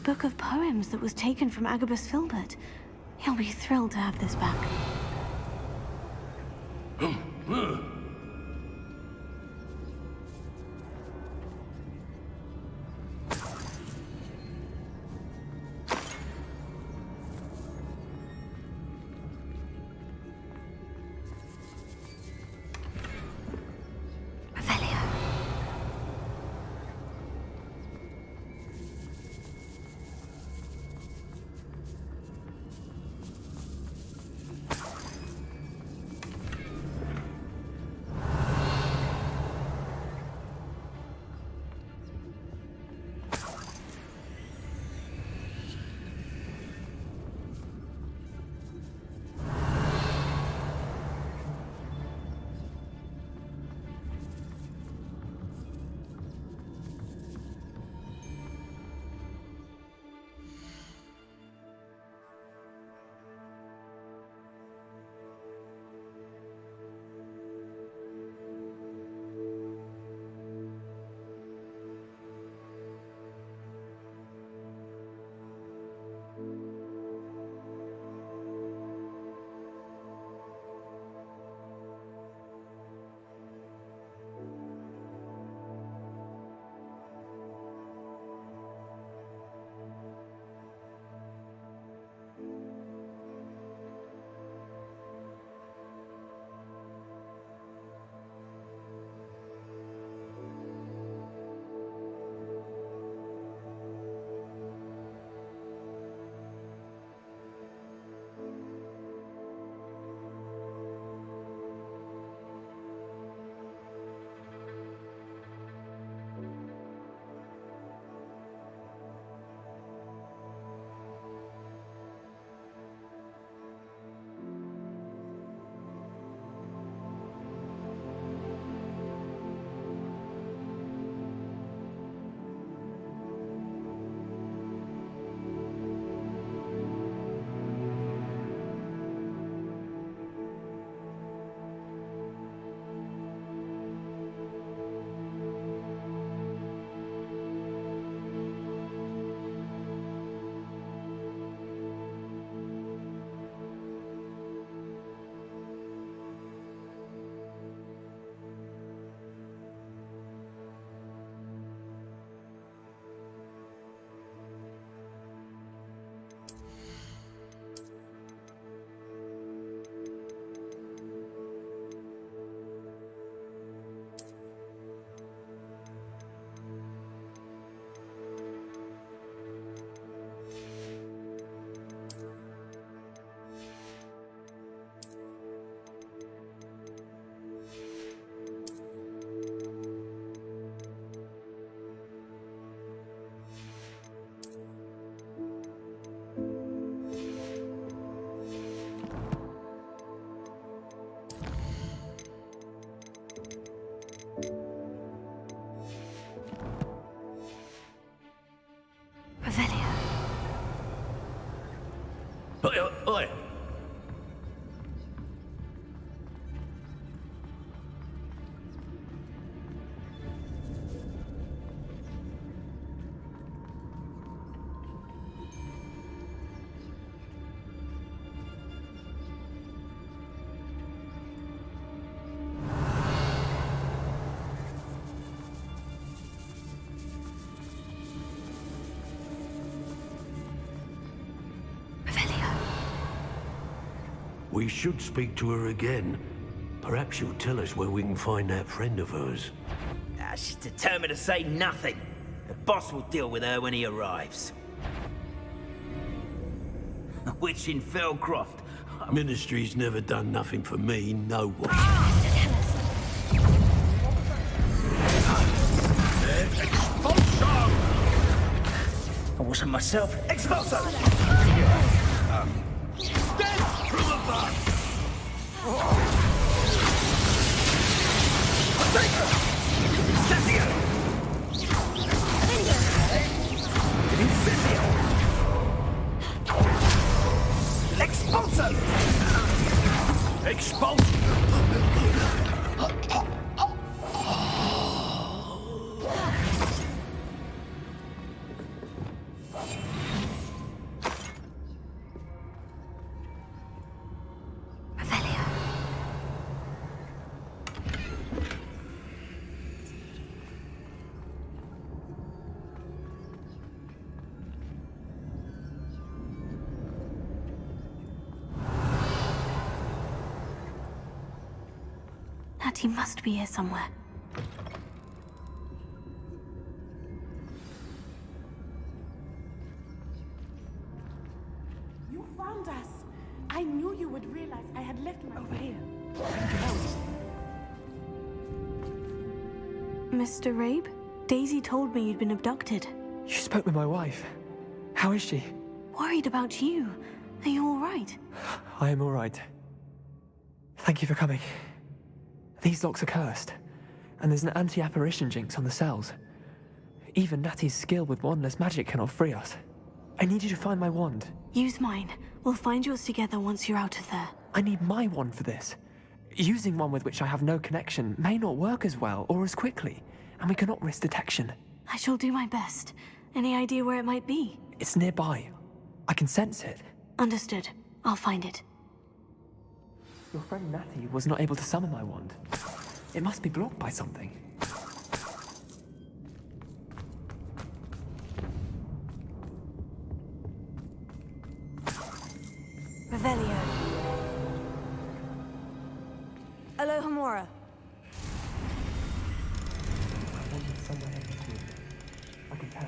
Book of poems that was taken from Agabus Filbert. He'll be thrilled to have this back.
Oi, oi.
We should speak to her again. Perhaps she'll tell us where we can find that friend of hers.
She's determined to say nothing. The boss will deal with her when he arrives. A witch in Felcroft.
Ministry's never done nothing for me, no one.
Expulsion! I wasn't myself. Expulsion! Death through the back! Forsaker! Incendio! Incendio! Expulsion! Expulsion!
He must be here somewhere.
You found us. I knew you would realize I had left my... Over here.
Mr. Rabe? Daisy told me you'd been abducted.
You spoke with my wife. How is she?
Worried about you. Are you all right?
I am all right. Thank you for coming. These locks are cursed, and there's an anti-apparition jinx on the cells. Even Natty's skill with wandless magic cannot free us. I need you to find my wand.
Use mine. We'll find yours together once you're out of there.
I need my wand for this. Using one with which I have no connection may not work as well or as quickly, and we cannot risk detection.
I shall do my best. Any idea where it might be?
It's nearby. I can sense it.
Understood. I'll find it.
Your friend Natty was not able to summon my wand. It must be blocked by something.
Revelio. Alohomora.
My wand is somewhere in this room. I can tell.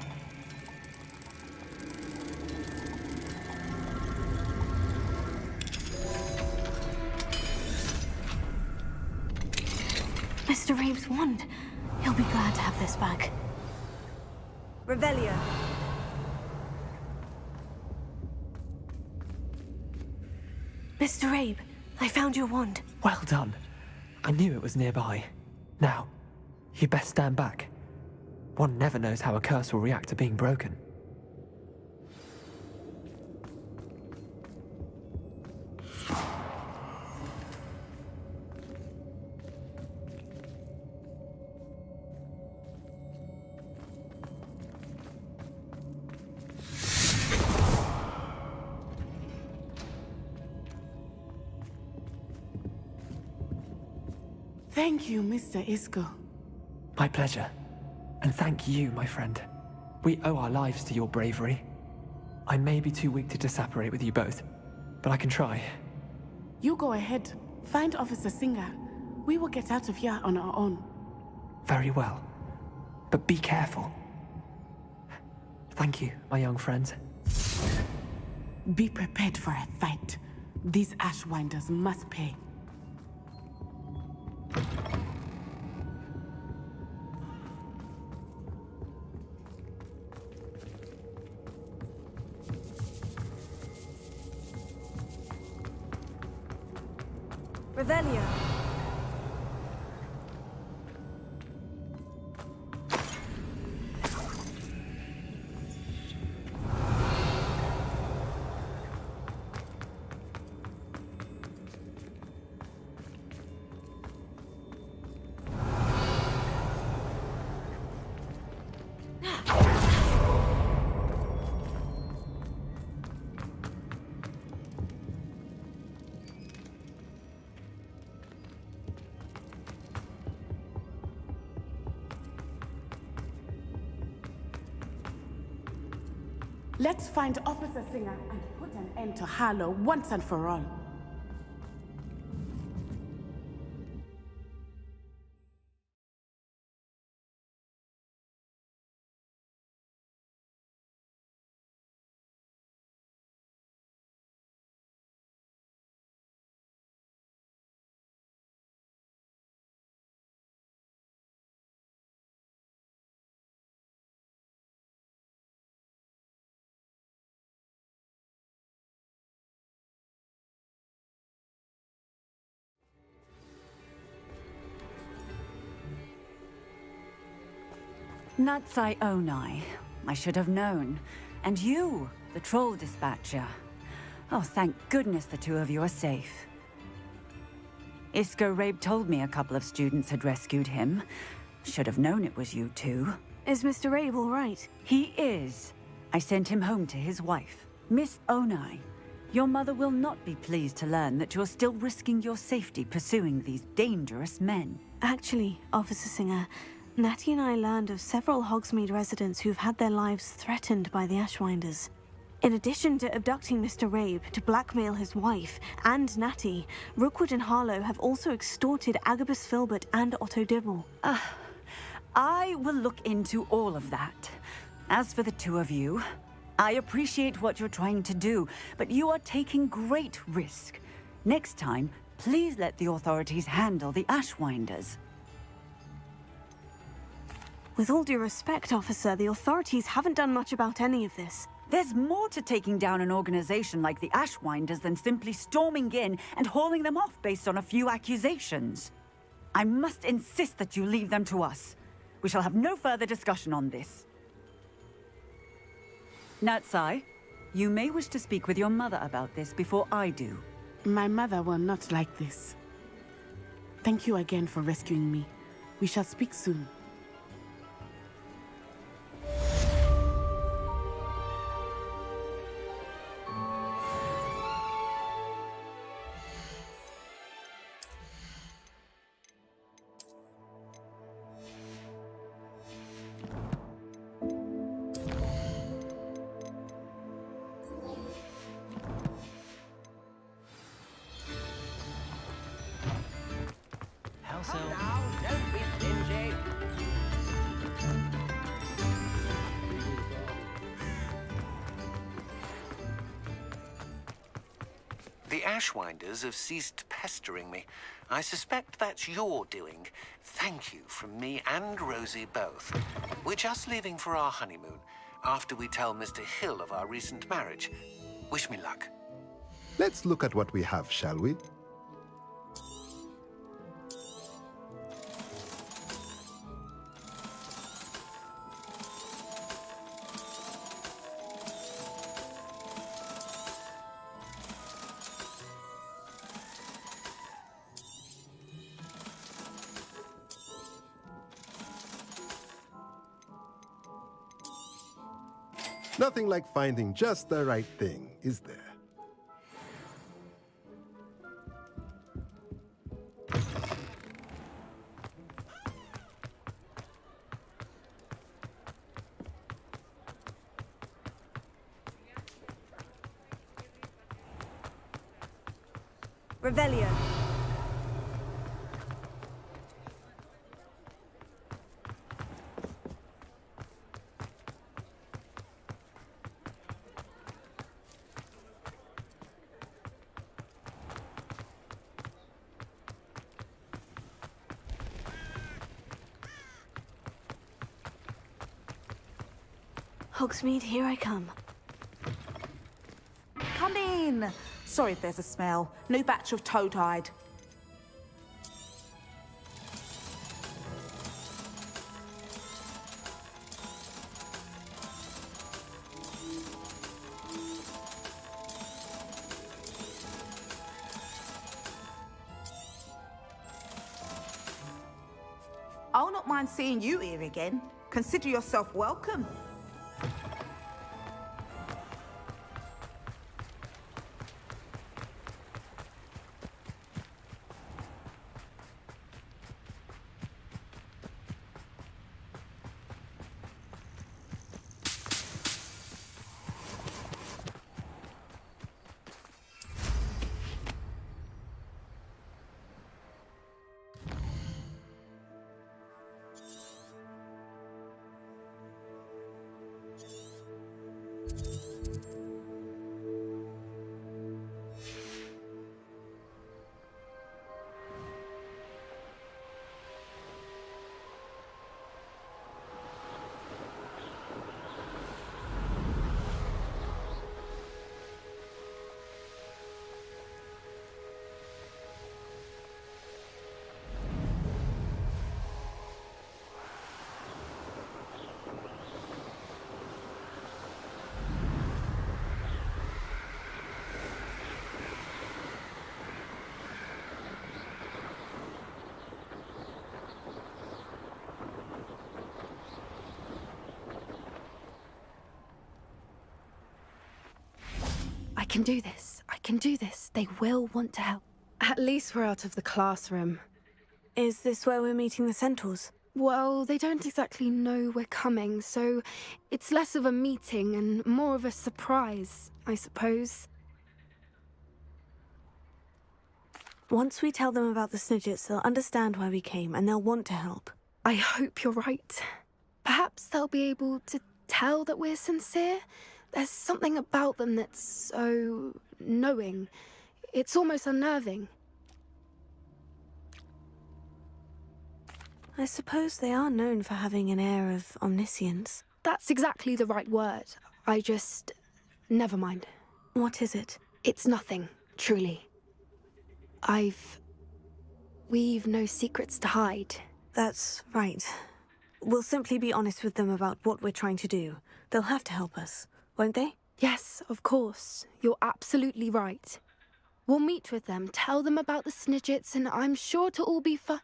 Mr. Rabe's wand. He'll be glad to have this back. Revelio. Mr. Rabe, I found your wand.
Well done. I knew it was nearby. Now, you best stand back. One never knows how a curse will react to being broken.
Thank you, Mr. Isco.
My pleasure. And thank you, my friend. We owe our lives to your bravery. I may be too weak to disapparate with you both, but I can try.
You go ahead. Find Officer Singer. We will get out of here on our own.
Very well. But be careful. Thank you, my young friends.
Be prepared for a fight. These Ashwinders must pay.
Revelio.
Let's find Officer Singer and put an end to Harlow once and for all.
Natsai Onai. I should have known. And you, the troll dispatcher. Oh, thank goodness the two of you are safe. Isco Rabe told me a couple of students had rescued him. Should have known it was you two.
Is Mr. Rabe all right?
He is. I sent him home to his wife, Miss Onai. Your mother will not be pleased to learn that you're still risking your safety pursuing these dangerous men.
Actually, Officer Singer, Natty and I learned of several Hogsmeade residents who've had their lives threatened by the Ashwinders. In addition to abducting Mr. Rabe to blackmail his wife and Natty, Rookwood and Harlow have also extorted Agabus Filbert and Otto Dibble.
I will look into all of that. As for the two of you, I appreciate what you're trying to do, but you are taking great risk. Next time, please let the authorities handle the Ashwinders.
With all due respect, officer, the authorities haven't done much about any of this.
There's more to taking down an organization like the Ashwinders than simply storming in and hauling them off based on a few accusations. I must insist that you leave them to us. We shall have no further discussion on this. Natsai, you may wish to speak with your mother about this before I do.
My mother will not like this. Thank you again for rescuing me. We shall speak soon.
The Ashwinders have ceased pestering me. I suspect that's your doing. Thank you from me and Rosie both. We're just leaving for our honeymoon, after we tell Mr. Hill of our recent marriage. Wish me luck.
Let's look at what we have, shall we? Nothing like finding just the right thing, is there?
Revelio. Hogsmeade, here I come.
Come in. Sorry if there's a smell. New batch of toad-hide. I'll not mind seeing you here again. Consider yourself welcome.
can do this. I can do this. They will want to help.
At least we're out of the classroom.
Is this where we're meeting the centaurs?
Well, they don't exactly know we're coming, so it's less of a meeting and more of a surprise, I suppose.
Once we tell them about the Snidgets, they'll understand why we came and they'll want to help.
I hope you're right. Perhaps they'll be able to tell that we're sincere. There's something about them that's so knowing. It's almost unnerving.
I suppose they are known for having an air of omniscience.
That's exactly the right word. Never mind.
What is it?
It's nothing, truly. We've no secrets to hide.
That's right. We'll simply be honest with them about what we're trying to do. They'll have to help us, won't they?
Yes, of course. You're absolutely right. We'll meet with them, tell them about the Snidgets, and I'm sure to all be fine.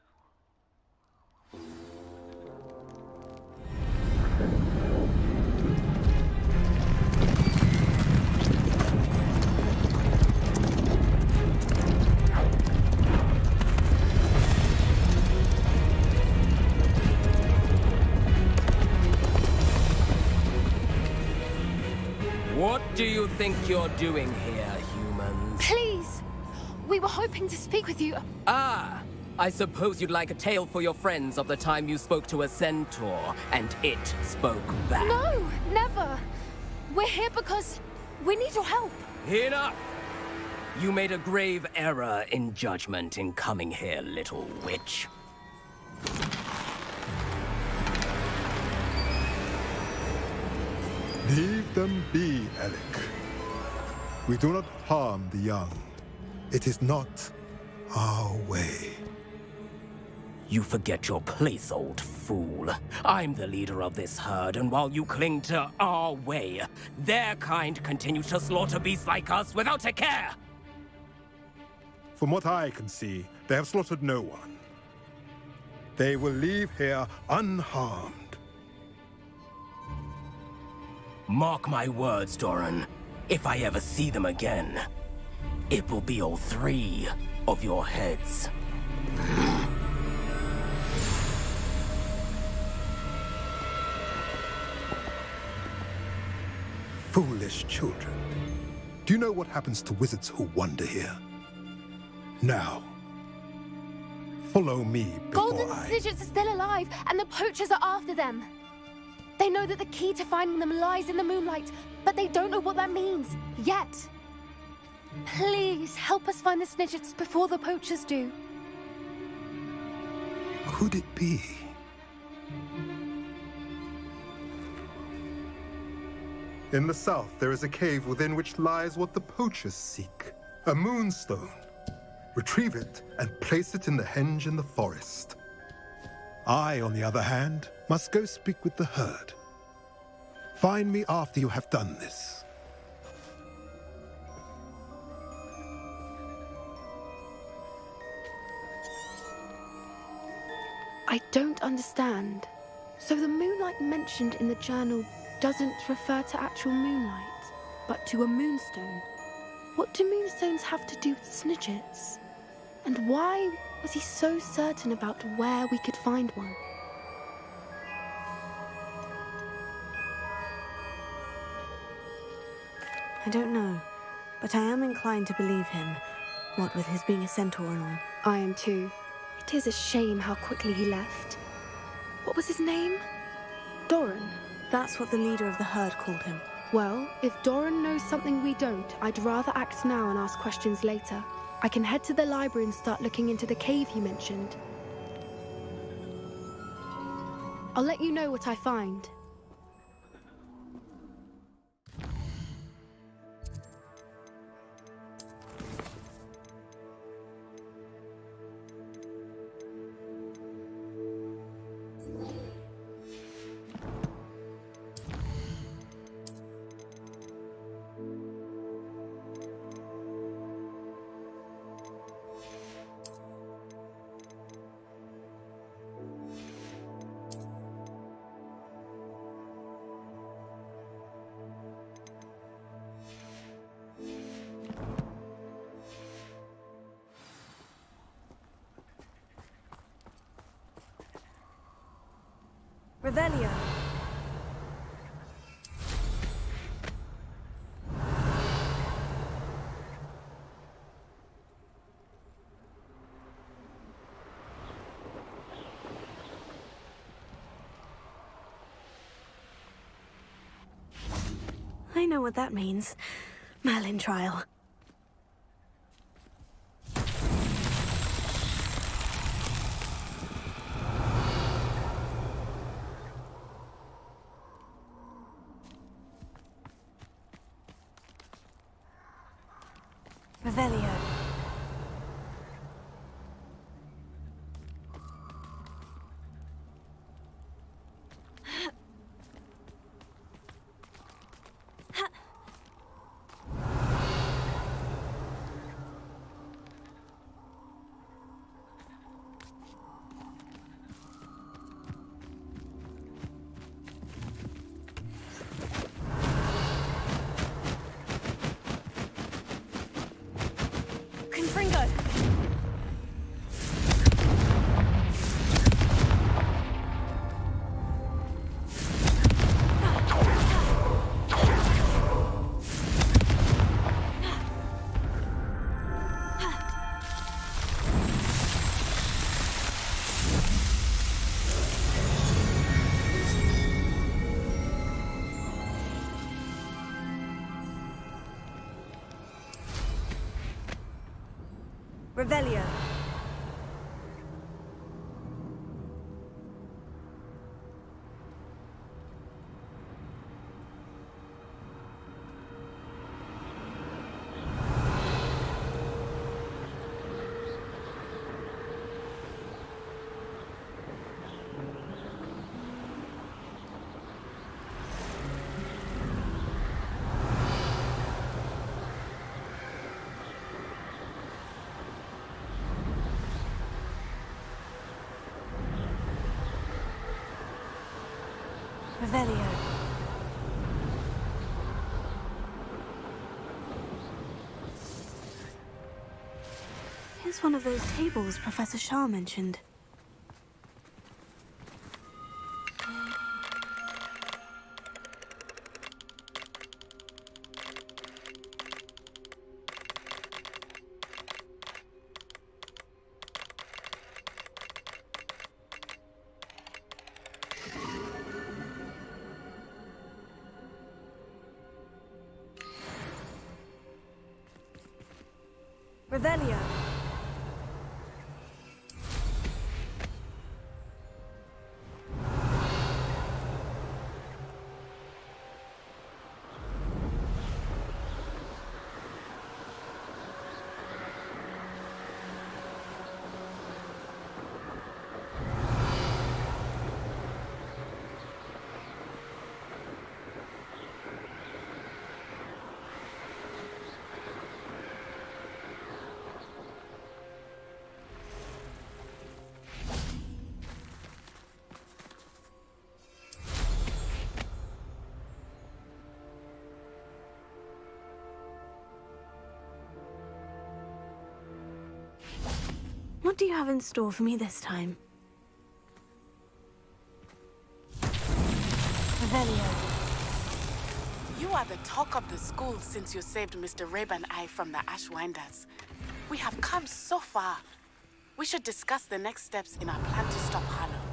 What do you think you're doing here, humans?
Please! We were hoping to speak with you.
Ah! I suppose you'd like a tale for your friends of the time you spoke to a centaur, and it spoke back.
No! Never! We're here because we need your help.
Enough! You made a grave error in judgment in coming here, little witch.
Leave them be, Alec. We do not harm the young. It is not our way.
You forget your place, old fool. I'm the leader of this herd, and while you cling to our way, their kind continue to slaughter beasts like us without a care!
From what I can see, they have slaughtered no one. They will leave here unharmed.
Mark my words, Doran. If I ever see them again, it will be all 3 of your heads.
Foolish children. Do you know what happens to wizards who wander here? Now, follow me before
Golden
I...
Snidgets are still alive, and the poachers are after them. They know that the key to finding them lies in the moonlight, but they don't know what that means, yet. Please, help us find the Snidgets before the poachers do.
Could it be? In the south, there is a cave within which lies what the poachers seek. A moonstone. Retrieve it and place it in the henge in the forest. I, on the other hand, must go speak with the herd. Find me after you have done this.
I don't understand. So the moonlight mentioned in the journal doesn't refer to actual moonlight, but to a moonstone. What do moonstones have to do with Snidgets? And why was he so certain about where we could find one?
I don't know, but I am inclined to believe him, what with his being a centaur and all.
I am too. It is a shame how quickly he left. What was his name? Doran.
That's what the leader of the herd called him.
Well, if Doran knows something we don't, I'd rather act now and ask questions later. I can head to the library and start looking into the cave he mentioned. I'll let you know what I find.
Revelio. I know what that means. Merlin trial. Revelio. Confringo! Revelio. Revelio. Here's one of those tables Professor Shah mentioned. Revelio. What do you have in store for me this time? Revelio.
You are the talk of the school since you saved Mr. Rabe and I from the Ashwinders. We have come so far. We should discuss the next steps in our plan to stop Harlow.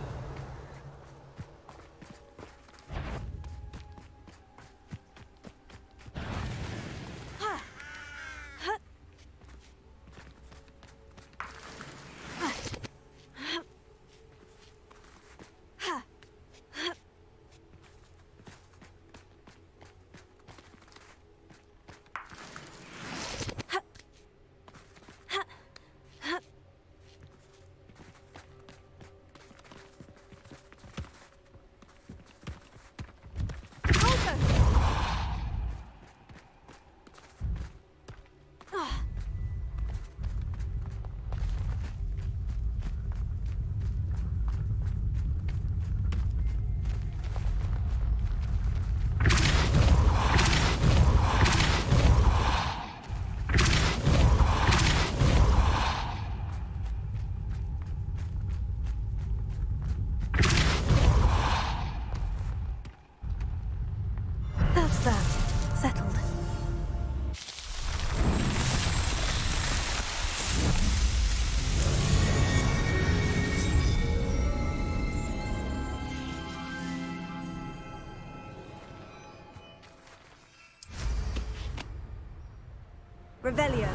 That's that. Settled. Revelio.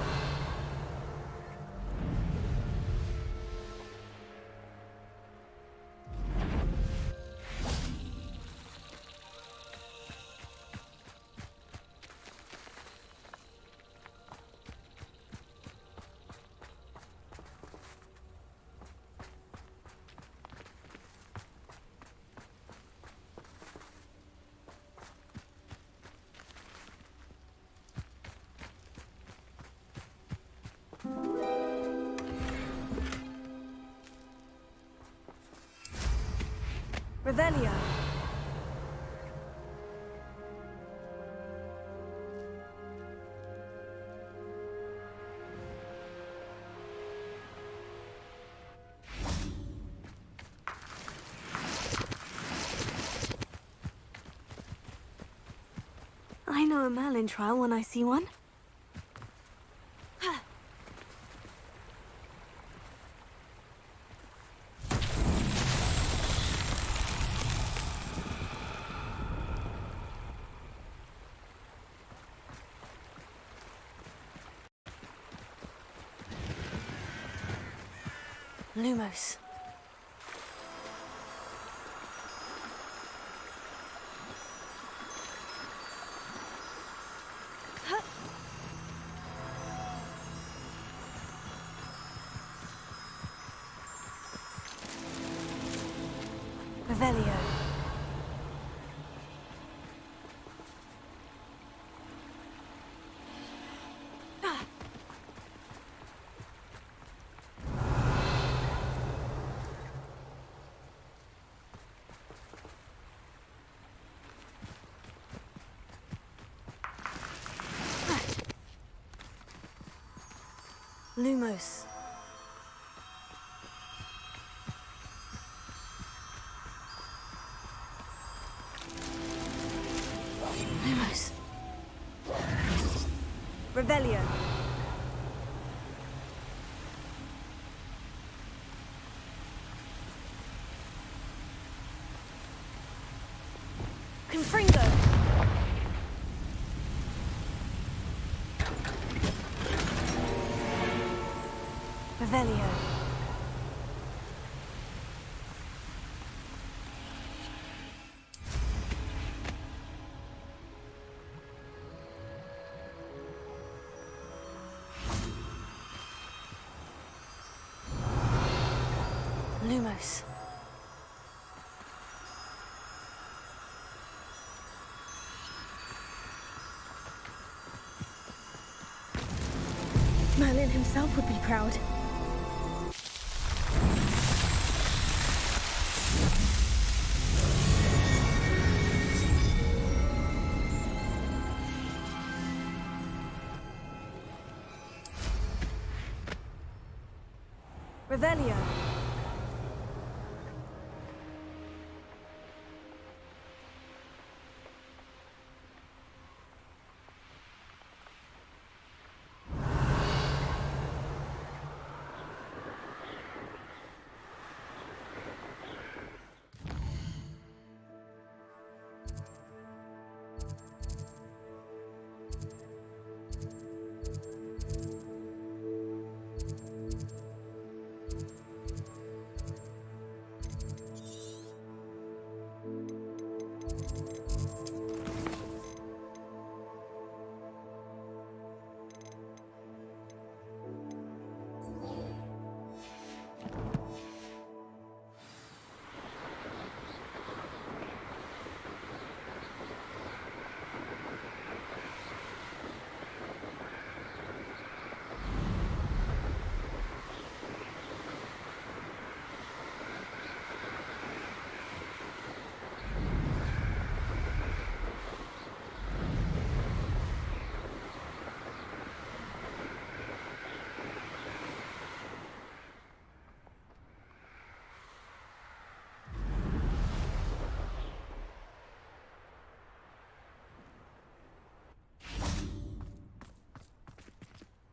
Revelio. I know a Merlin trial when I see one. Lumos. Revelio. Lumos. Lumos. Revelio. Confringo. Revelio. Lumos. Merlin himself would be proud. Revelio.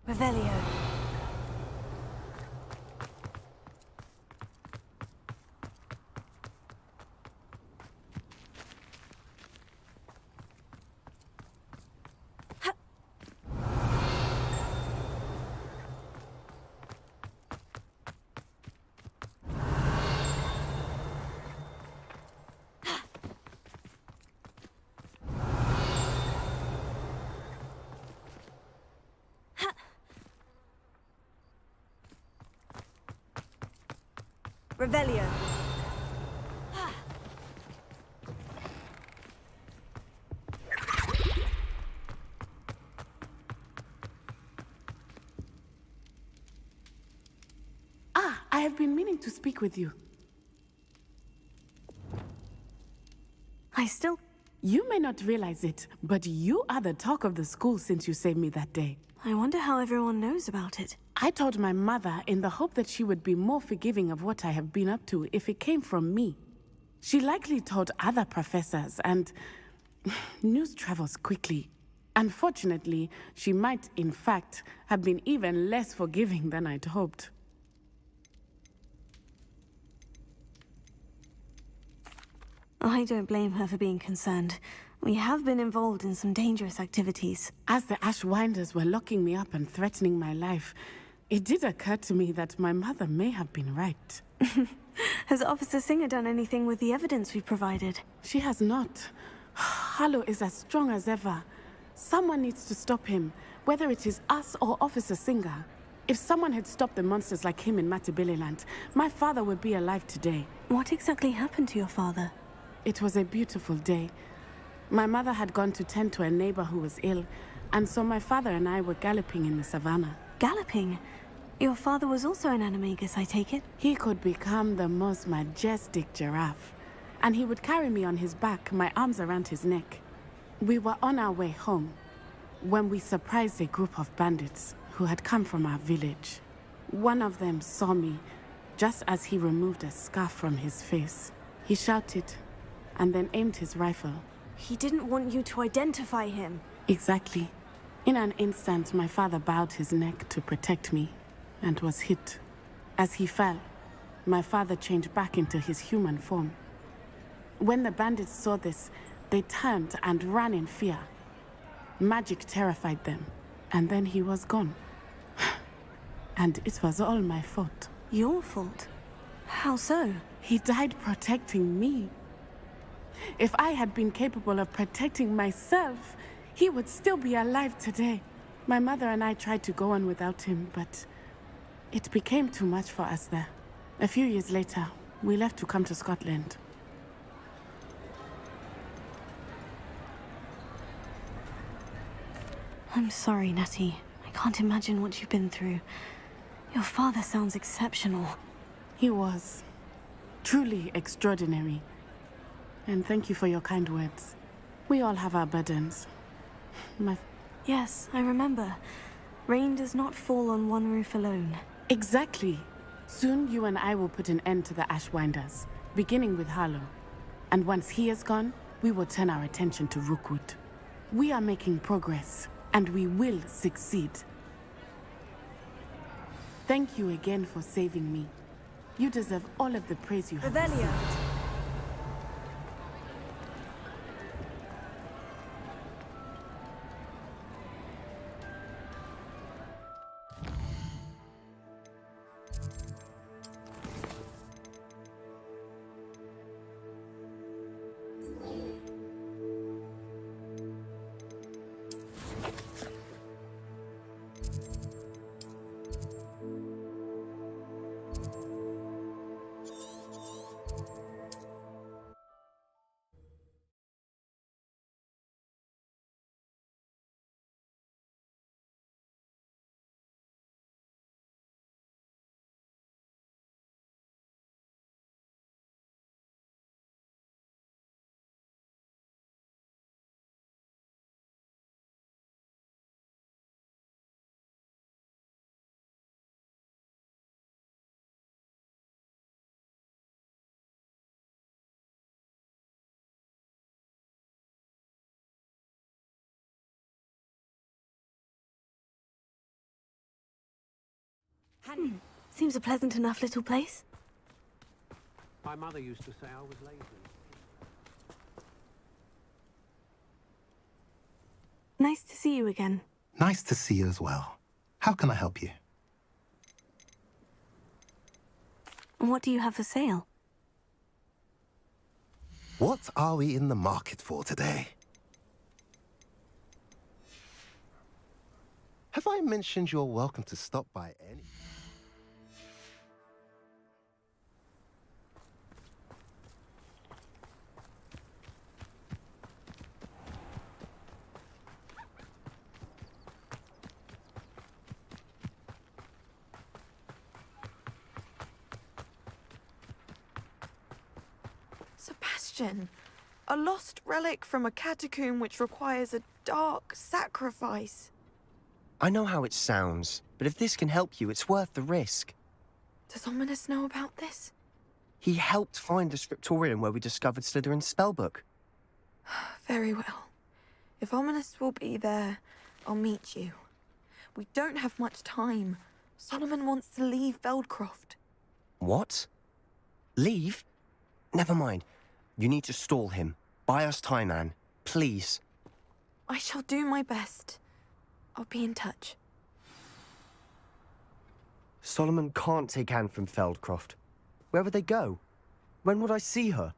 Revelio. Revelio.
Ah, I have been meaning to speak with you. You may not realize it, but you are the talk of the school since you saved me that day.
I wonder how everyone knows about it.
I told my mother in the hope that she would be more forgiving of what I have been up to if it came from me. She likely told other professors, and news travels quickly. Unfortunately, she might, in fact, have been even less forgiving than I'd hoped.
I don't blame her for being concerned. We have been involved in some dangerous activities.
As the Ashwinders were locking me up and threatening my life, it did occur to me that my mother may have been right.
Has Officer Singer done anything with the evidence we provided?
She has not. Harlow is as strong as ever. Someone needs to stop him, whether it is us or Officer Singer. If someone had stopped the monsters like him in Matabeleland, my father would be alive today.
What exactly happened to your father?
It was a beautiful day. My mother had gone to tend to a neighbor who was ill, and so my father and I were galloping in the savannah.
Galloping? Your father was also an animagus, I take it?
He could become the most majestic giraffe, and he would carry me on his back, my arms around his neck. We were on our way home when we surprised a group of bandits who had come from our village. One of them saw me just as he removed a scarf from his face. He shouted and then aimed his rifle.
He didn't want you to identify him.
Exactly. In an instant, my father bowed his neck to protect me and was hit. As he fell, my father changed back into his human form. When the bandits saw this, they turned and ran in fear. Magic terrified them, and then he was gone. And it was all my fault.
Your fault? How so?
He died protecting me. If I had been capable of protecting myself, he would still be alive today. My mother and I tried to go on without him, but it became too much for us there. A few years later, we left to come to Scotland.
I'm sorry, Natty. I can't imagine what you've been through. Your father sounds exceptional.
He was. Truly extraordinary. And thank you for your kind words. We all have our burdens.
Yes, I remember. Rain does not fall on one roof alone.
Exactly. Soon you and I will put an end to the Ashwinders, beginning with Harlow. And once he is gone, we will turn our attention to Rookwood. We are making progress, and we will succeed. Thank you again for saving me. You deserve all of the praise you have received.
Seems a pleasant enough little place.
My mother used to say I was lazy.
Nice to see you again.
Nice to see you as well. How can I help you?
What do you have for sale?
What are we in the market for today? Have I mentioned you're welcome to stop by any...
Sebastian, a lost relic from a catacomb which requires a dark sacrifice.
I know how it sounds, but if this can help you, it's worth the risk.
Does Ominous know about this?
He helped find the scriptorium where we discovered Slytherin's spellbook.
Very well. If Ominous will be there, I'll meet you. We don't have much time. Solomon wants to leave Feldcroft.
What? Leave? Never mind. You need to stall him. Buy us time, Anne. Please.
I shall do my best. I'll be in touch.
Solomon can't take Anne from Feldcroft. Where would they go? When would I see her?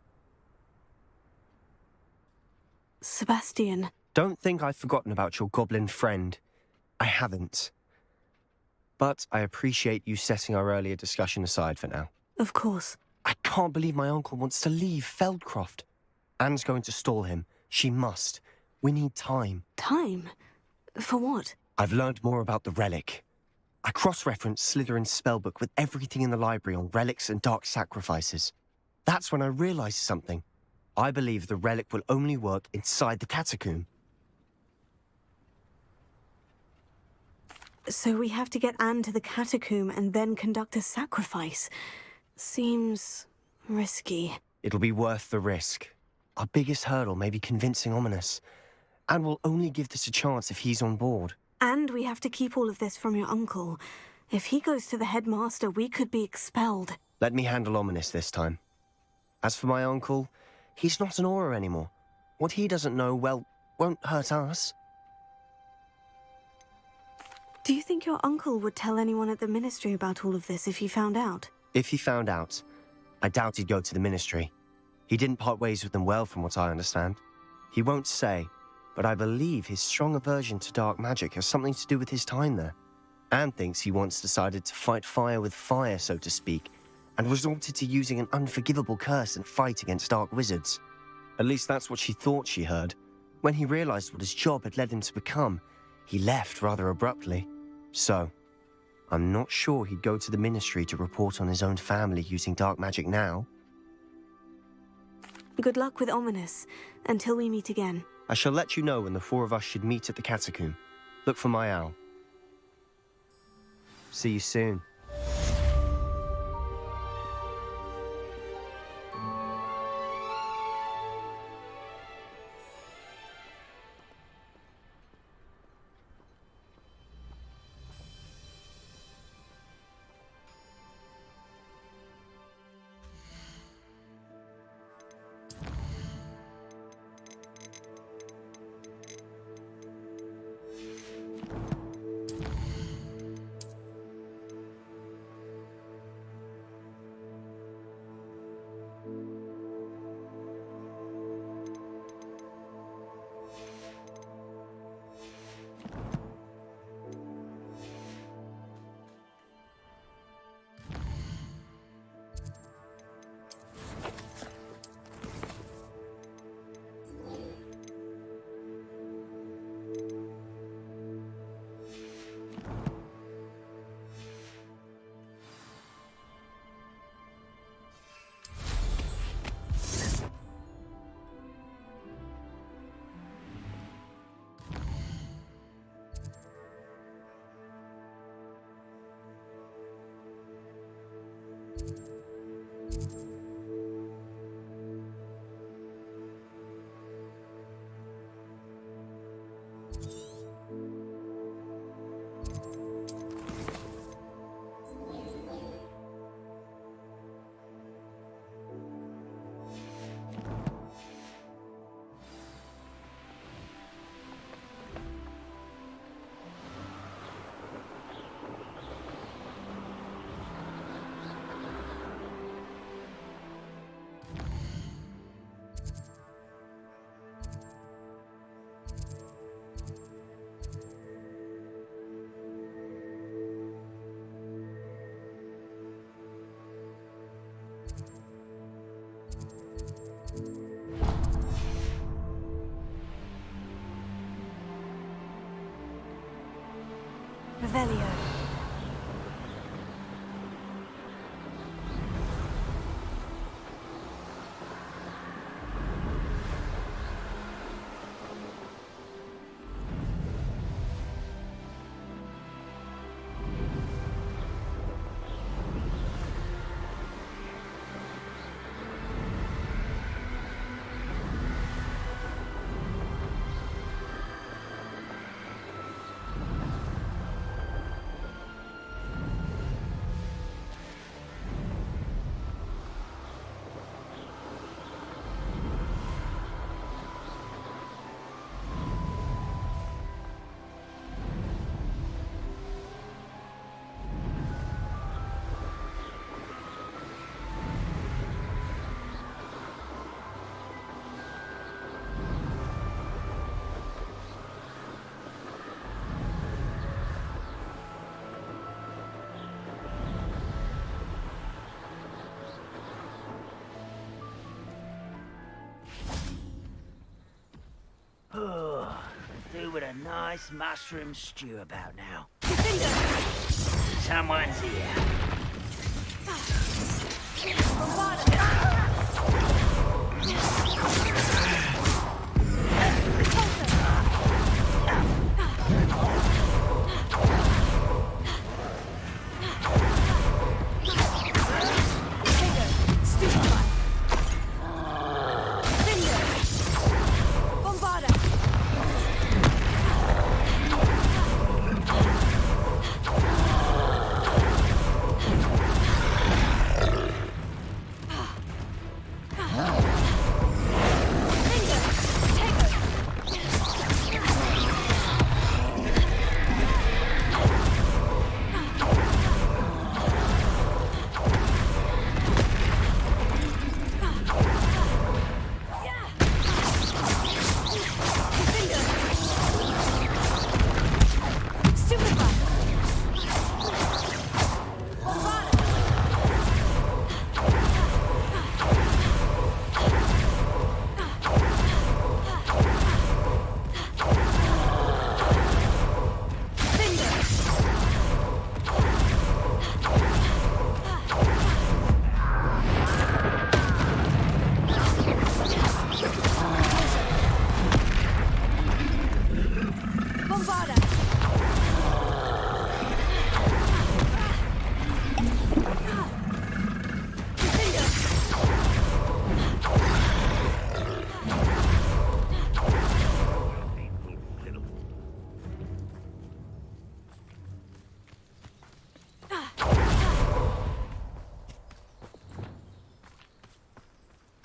Sebastian.
Don't think I've forgotten about your goblin friend. I haven't. But I appreciate you setting our earlier discussion aside for now.
Of course.
I can't believe my uncle wants to leave Feldcroft. Anne's going to stall him. She must. We need time.
Time? For what?
I've learned more about the relic. I cross-referenced Slytherin's spellbook with everything in the library on relics and dark sacrifices. That's when I realized something. I believe the relic will only work inside the catacomb.
So we have to get Anne to the catacomb and then conduct a sacrifice. Seems risky.
It'll be worth the risk. Our biggest hurdle may be convincing Ominous. And we'll only give this a chance if he's on board.
And we have to keep all of this from your uncle. If he goes to the headmaster, we could be expelled.
Let me handle Ominous this time. As for my uncle, he's not an Auror anymore. What he doesn't know, well, won't hurt us.
Do you think your uncle would tell anyone at the ministry about all of this if he found out?
If he found out, I doubt he'd go to the ministry. He didn't part ways with them well, from what I understand. He won't say, but I believe his strong aversion to dark magic has something to do with his time there. Anne thinks he once decided to fight fire with fire, so to speak, and resorted to using an unforgivable curse and fight against dark wizards. At least that's what she thought she heard. When he realized what his job had led him to become, he left rather abruptly. So, I'm not sure he'd go to the ministry to report on his own family using dark magic now.
Good luck with Ominous, until we meet again.
I shall let you know when the four of us should meet at the catacomb. Look for my owl. See you soon.
Revelio.
Do with a nice mushroom stew about now. Someone's here.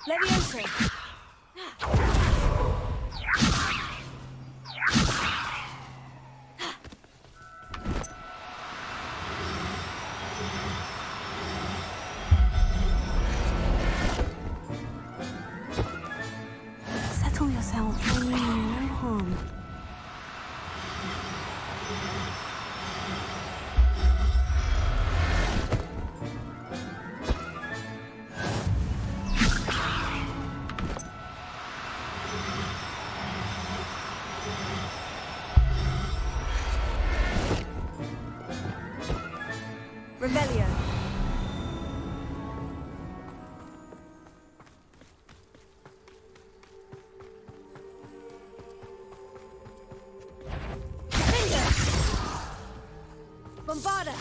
Leviosa. Settle yourself. I mean you no harm. Revelio. Bombarda.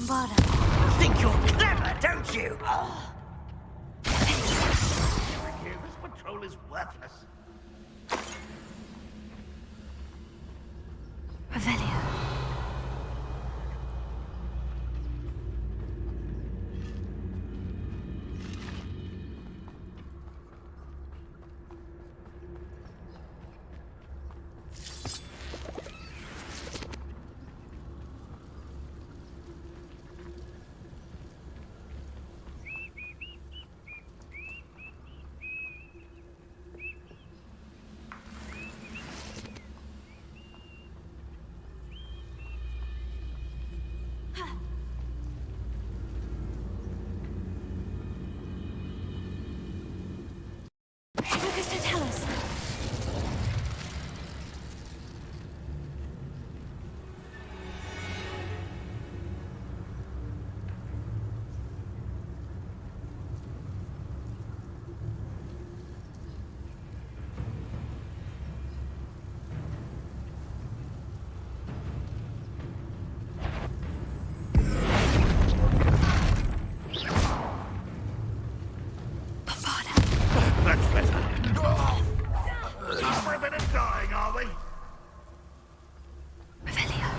Bombarda.
Think you're clever, don't you?
This patrol is worthless.
Revelio. Lucas, don't tell us.
That's better. For a bit of dying, are we?
Revelio.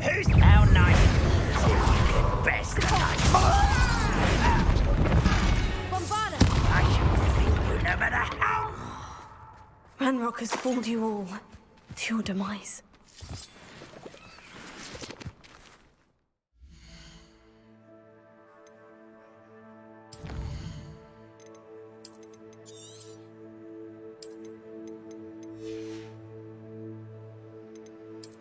Who's now nice? Best
Bombarda!
I should defeat you no matter how.
Ranrock has fooled you all to your demise.